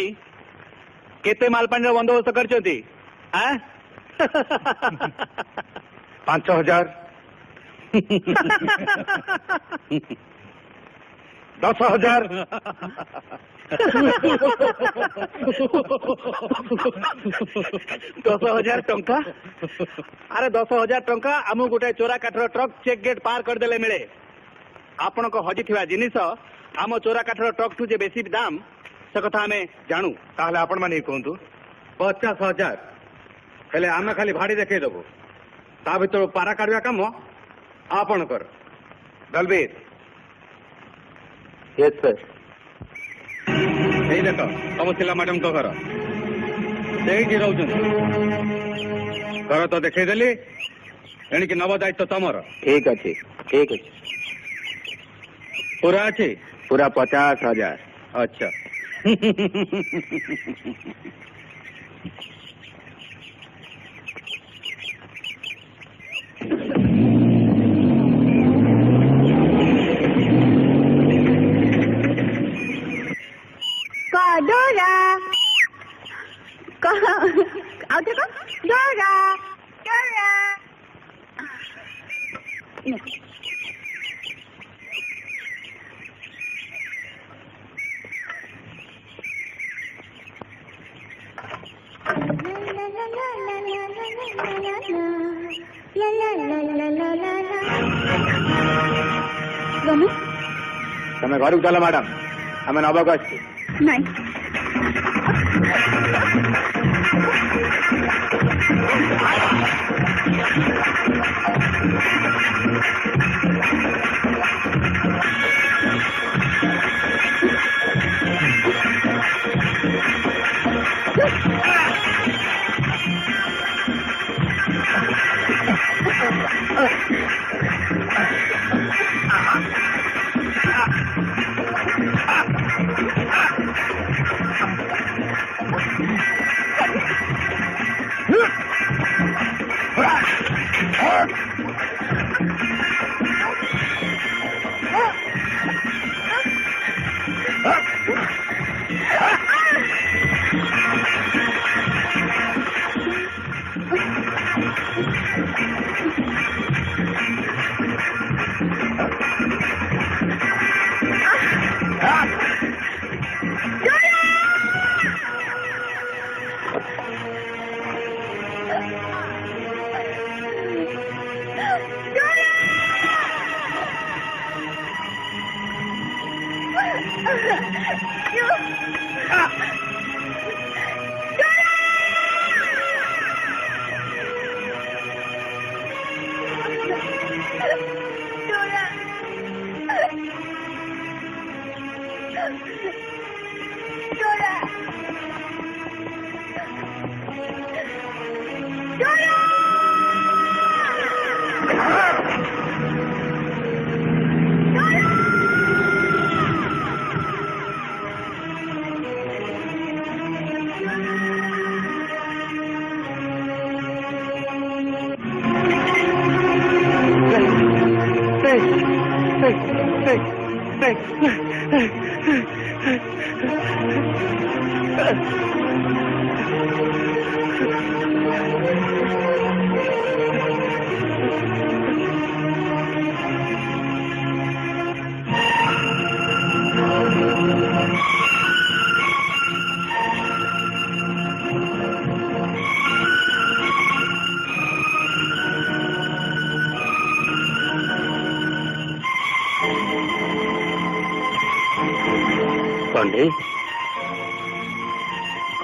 केते मालपानी बंदोबस्त करछंती 5000 10,000 10,000 टंका अरे 10,000 टंका आम गोटे चोरा काठर ट्रक चेक गेट पार करदेले मिले आपण को हजि थिबा जिनिस आम चोरा काठर ट्रक ठू जे बेसी दाम से कथा आमे जानू ताहले आपण माने कहतु 50,000 हेले आमे खाली भाड़ी देखे देबो ता भीतर पारा काढिया काम आपण कर दलबीर यस सर नहीं देख तुम शिला मैडम को घर से रोच घर तो देखदेली एणिक नव दायित्व तुमर ठीक अच्छे ठीक अच्छे पूरा अच्छे पूरा 50,000 अच्छा તમે ઘરକୁ ચાલો ମ୍ୟାଡାମ, ଆମେ ନବାକୁ ଆସିଛୁ। ନାଇଁ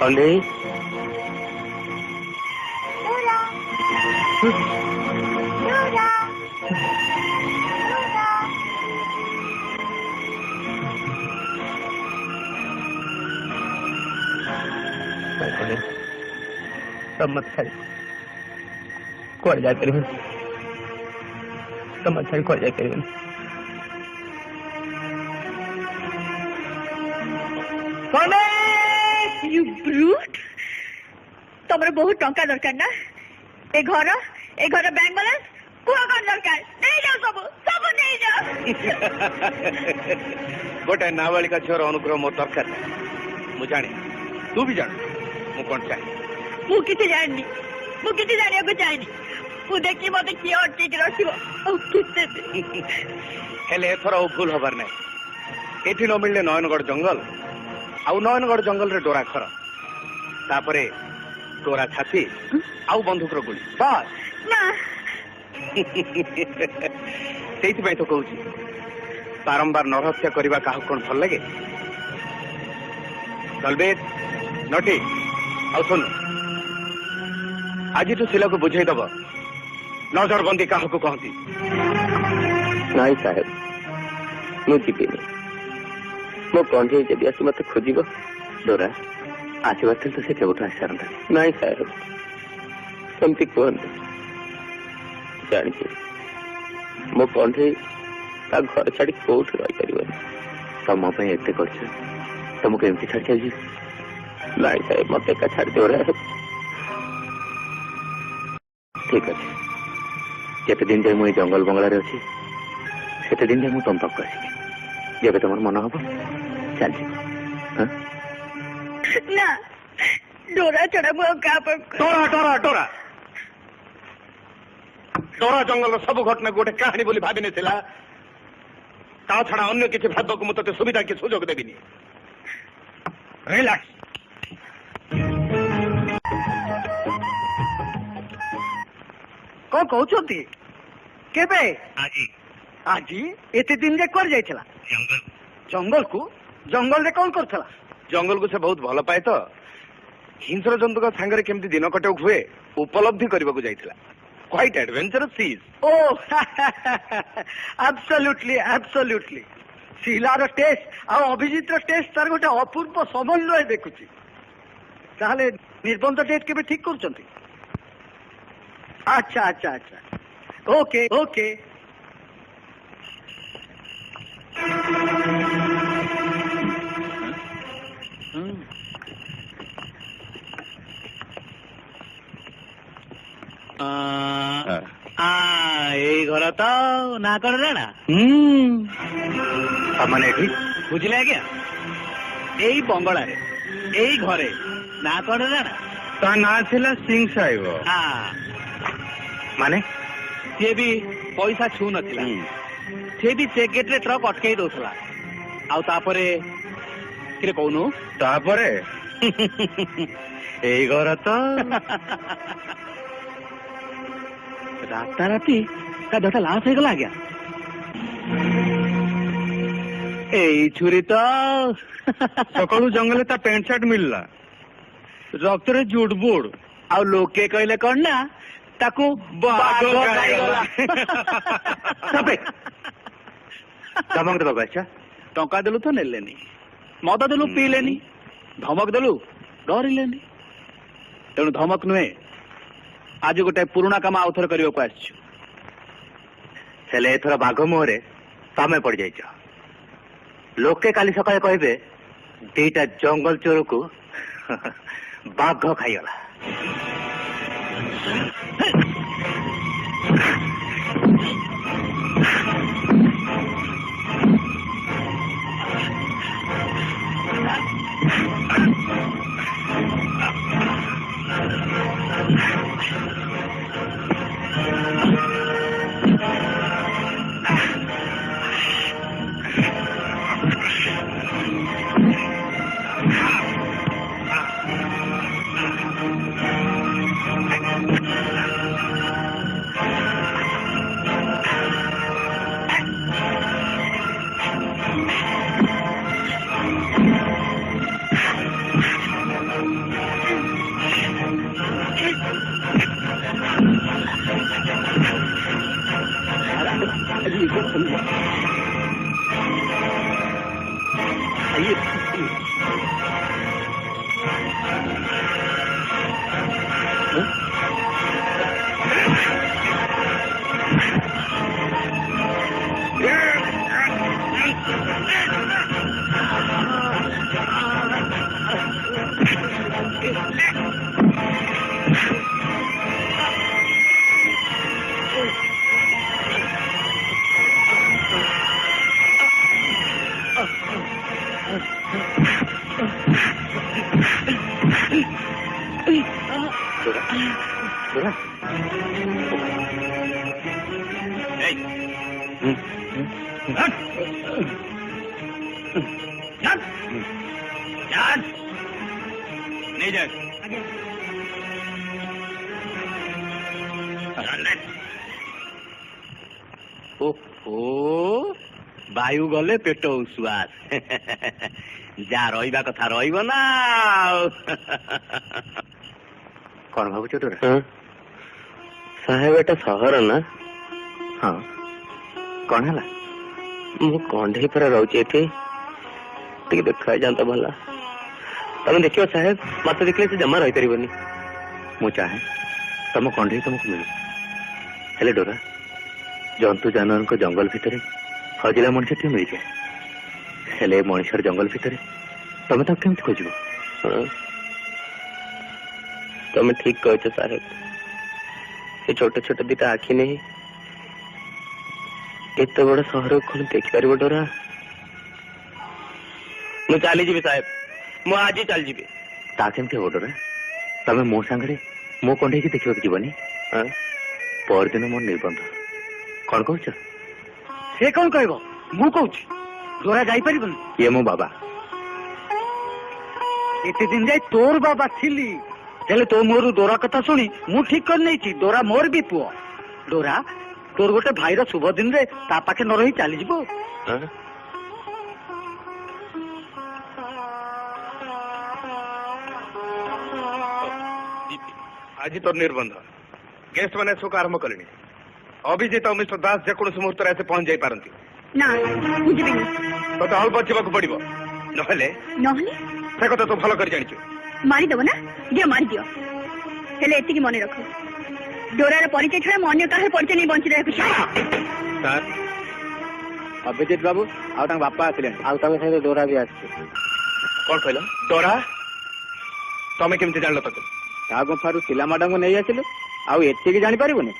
କଣ୍ଢେଇ सब मत खाई कुआड़े जा कर सब मत खाई कुआड़े जा कर You brute! तमर बहुत टंका दरकार ना ए घर बैंक बैलेंस कुआ कर दरकार नहीं जाओ सब नहीं जाओ गोटे नाबालिका झीर अनुग्रह मोर दरकार मु जानी तू भी जान मु कौन चाहे मु किसी जाननी मु किसी जानिया को चाहनी मु देखी मते किए अटकी के रखिबो किते हेले एथर भूल हबार नहीं एठी न मिलले नयनगढ़ जंगल आउ नयनगढ़ जंगल रे डोरा खर तापरे डोरा छाती आउ बंदूकर गुली बस ना से तो कहूँ बारंबार नरहत्या करने क्या कौन भल लगे दलबेद नटी आ सुन आज तू शिला को बुझेदब नजरबंदी क्या कहती नाई साहेब मुझे मो कंढे जदि आस मत खोज डोरा आसवा तो से केवट आस सारता नाई साहेब सेमती कहते जानी मो कंढे घर छाड़ी कौट रही तुम एत कर तुमको एमती छाड़ चल नाई साहेब मत एका छाड़ दो ठीक अच्छे जिते दिन जाए मुझे जंगल बंगलार अच्छी से दिन जाए मुझे तुम पाक आसबि जब तुम मन हम चल ना डोरा चढ़ा टोरा टोरा डोरा जंगल सब घटना गोटे कहानी बोली भावी नथिला ता छड़ा अन्य किसी भाबक मु तते सुविधा के सुजोग देबिनी रिलैक्स कौन कहते केबे आजी आजी एते दिन जे कर जाइछला जंगल को जंगल रे कौन करथला जंगल को से बहुत भल पाए तो हिंसर जंतु का सांगरे केमती दिन कटे हुए उपलब्धि करने को जाइथिला क्वाइट एडवेंचरस सीज ओ एब्सोल्युटली एब्सोल्युटली शिलार टेस्ट आ अभिजीत टेस्ट तार गोटे अपूर्व समन्वय देखुची ताहले निर्बंध डेट केबे ठीक करचंती अच्छा अच्छा अच्छा ओके ओके এই ঘর তো না করে রাণা মানে এটি বুঝলে আজ্ঞা এই বঙ্গলারে এই ঘরে না করে রাণা তা না ছিলা সিং সাহেব মানে ସିଏ ବି ପଇସା ଛୁଁ ନଥିଲା ସେ ବି ସେ ଗେଟରେ ଟ୍ରକ୍ ଅଟକେଇ ଦଉଥିଲା ଆଉ ତାପରେ କିରେ କହୁନୁ ତାପରେ ଏଇ ଘର ତ ରାତାରାତି ତା ଦେହଟା ଲାସ୍ ହେଇଗଲା ଆଜ୍ଞା ଏଇ ଛୁରୀ ତ ସକାଳୁ ଜଙ୍ଗଲରେ ତା ପ୍ୟାଣ୍ଟ ସାର୍ଟ ମିଳିଲା ରକ୍ତରେ ଜୁଡବୁଡ ଆଉ ଲୋକେ କହିଲେ କଣ ନା ତାକୁ ବାଘ ଖାଇଗଲା ଧମକ ଦେବାକୁ ଆଚ୍ଛା ଟଙ୍କା ଦେଲୁ ତ ନେଲେନି ମଦ ଦେଲୁ ପିଇଲେନି ଧମକ ଦେଲୁ ଡରିଲେନି ତେଣୁ ଧମକ ନୁହେଁ ଆଜି ଗୋଟେ ପୁରୁଣା କାମ ଆଉଥରେ କରିବାକୁ ଆସିଛୁ ହେଲେ ଏଥର ବାଘ ମୁହଁରେ ତମେ ପଡିଯାଇଛ ଲୋକେ କାଲି ସକାଳେ କହିବେ ଦିଟା ଜଙ୍ଗଲ ଚୋରକୁ ବାଘ ଖାଇଗଲା ବାୟୁ ଗଲେ ପେଟ ଉସୁଆସ ଯାହା ରହିବା କଥା ରହିବ ନା କଣ ଭାବୁଛ ତୋର ସାହେବ ଏଟା ସହର ନା ହଁ କଣ ହେଲା ମୁଁ କଣ୍ଢେଇ ପରା ରହୁଛି ଏଠି ଟିକେ ଦେଖାଯାଆନ୍ତା ଭଲ ତମେ ଦେଖିବ ସାହେବ ମତେ ଦେଖିଲେ ସେ ଜମା ରହିପାରିବନି ମୁଁ ଚାହେଁ ତମ କଣ୍ଢେଇ ତମକୁ ମିଳୁ ହେଲେ ଡୋରା ଜନ୍ତୁ ଜାନୁଆରଙ୍କ ଜଙ୍ଗଲ ଭିତରେ ହଜିଲା ମଣିଷଟିଏ ମିଳିଯାଏ ହେଲେ ମଣିଷର ଜଙ୍ଗଲ ଭିତରେ ତମେ ତାକୁ କେମିତି ଖୋଜିବ ତମେ ଠିକ କହିଛ ସାହେବ ଏ ଛୋଟ ଛୋଟ ଦିଟା ଆଖି ନେଇ ଏତେ ବଡ ସହରକୁ କଣ ଦେଖିପାରିବ ଡୋରା ମୁଁ ଚାଲିଯିବି ସାହେବ ମୁଁ ଆଜି ଚାଲିଯିବି ତା କେମିତି ହବ ଡୋରା ତମେ ମୋ ସାଙ୍ଗରେ ମୋ କଣ୍ଢେଇକି ଦେଖିବାକୁ ଯିବନି परदिन मोर निबंध कौन कह से कौन कहब मु कहूँ डोरा जापर ये मो बाबा एते दिन जाए तोर बाबा थिली हेले तो मोर डोरा कथा शुणी मु ठीक कर नहीं डोरा मोर भी पुओ डोरा तोर गोटे भाईर शुभ दिन रे ता पाखे न रही चली जीवो आज तोर निर्बंध गेस्ट मैंने शोक आरंभ कले अभिजीत और मिस्टर दास जेकोसी मुहूर्त ऐसे पहुंच जाई पारंती ना बुझबे तो अल्प जीवाक पड़ो नहले से कथा तो भल कर जानिछु मारी दबो ना दियो मारी दियो हेले एतिकी मने रखो डोरार परिचय छड़ा म अन्य काहे परिचय नहीं बंची रहको सर अभिजीत बाबू आउ बापा आसिले आउ डोरा भी आछे कौन कहल डोरा तमें केमती जान तक ता गुफारू शिला मैडम को नहीं आसिलु आउ एतिकी जानि पारिबोनी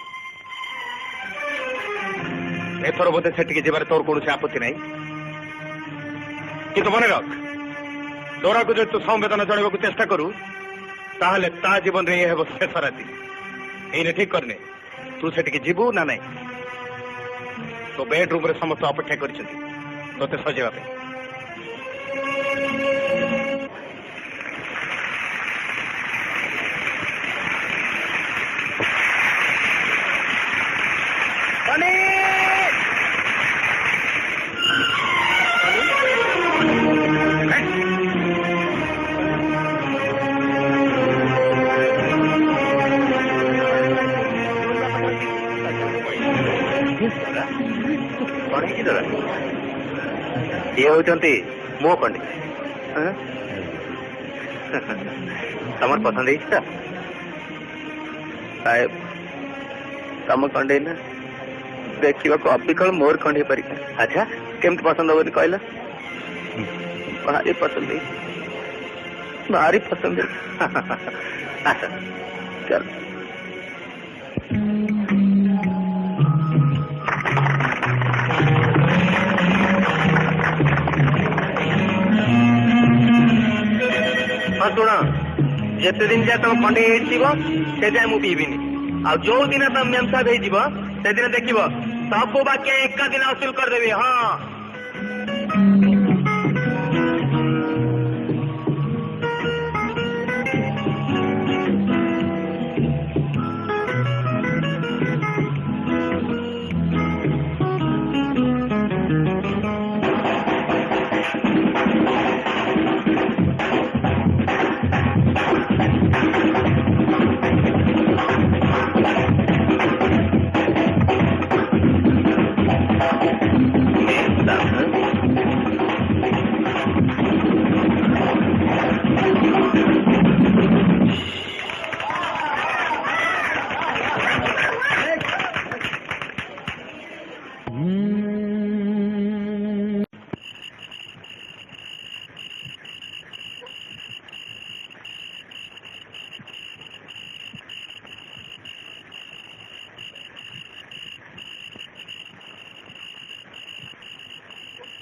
एथर बोधे से जबार तोर कौन आपत्ति नहीं कि मन रख डोरा को जो तू संवेदना जन को चेष्टा करू ताहले ता जीवन रे ये शेष राति ये ठीक करने तू से जीवु ना नहीं तो बेडरूम रे समस्त अपेक्षा कर ते सजेवा ये होती मो कंडे तमर पसंद है साहेब तम कंडे ना देखा को अबिकल मोर कंडे पारि अच्छा केमती पसंद होनी कहला भारी पसंद है भारी पसंद है चल शुण जिते दिन जाए तुम खंडे से जाए मुझे पीबिनी आ जो दिन तुम मेम साहब हो से दिन देख सब बाकी एक दिन वसूल करदेवी हाँ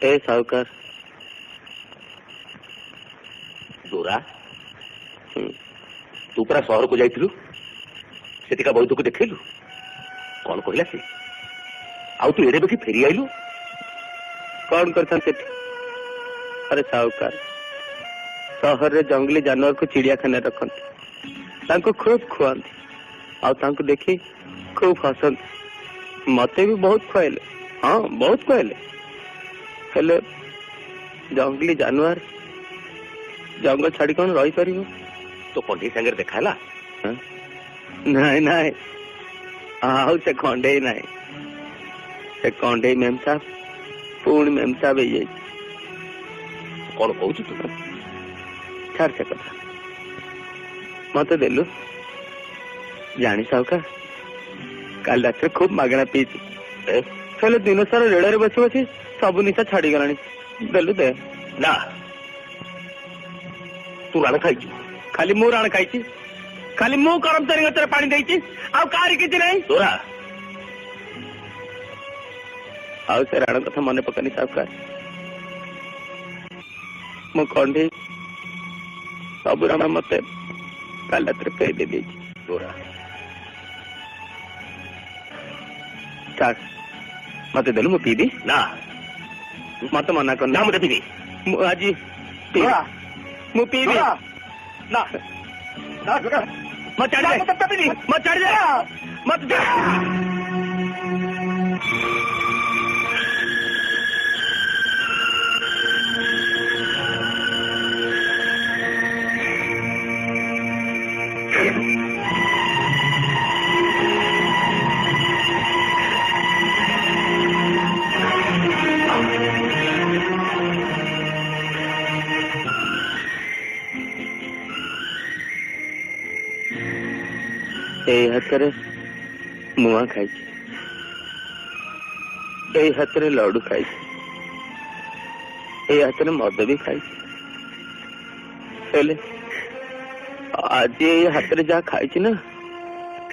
ए साहूकार डोरा तू पूरा सहर को जाइलु सेठिका बहुत को देखलु कौन कहला से आउ तू एडे देखि फेरी आइलु कौन करथन सेठी अरे साहूकार सहर रे जंगली जानवर को चिड़ियाखाना रखंती तांको खूब खुआंती आउ तांको देखि खूब हसंती मते भी बहुत खुआइले हाँ बहुत खुआइले हेले जंगली जानवर जंगल छाड़ी कौन रही पार तो कंडे सांगे देखा नाई नाई आउ से कंडे नाई से कंडे मेम साहब पुणी मेम साहब कौन कहू तू छाड़ से कथा मत देलु जानी साहूकार काल रात खूब मागणा पीची चलो दिन सारा रेड़ बसी बसी सब निशा छाड़ी गलानी देलु दे ना तू राण खाई खाली मु राण खाई खाली मु कर्मचारी गचर पानी देती आउ कारी किछि नहीं तोरा आउ से राण कथा मन पकानी साहूकार मु कंडी सब राण मते काल रात फेर दे तोरा छाड़ मत देलु मु पीबी ना मत मना कर ना मत पीबी आज मु पीबी ना ना मत चढ़ जा मत चढ़ जा मत हाथ मुआ खाई हाथ लड्डू खाई हाथ मद भी खाई आज हाथ जहाँ खाई ना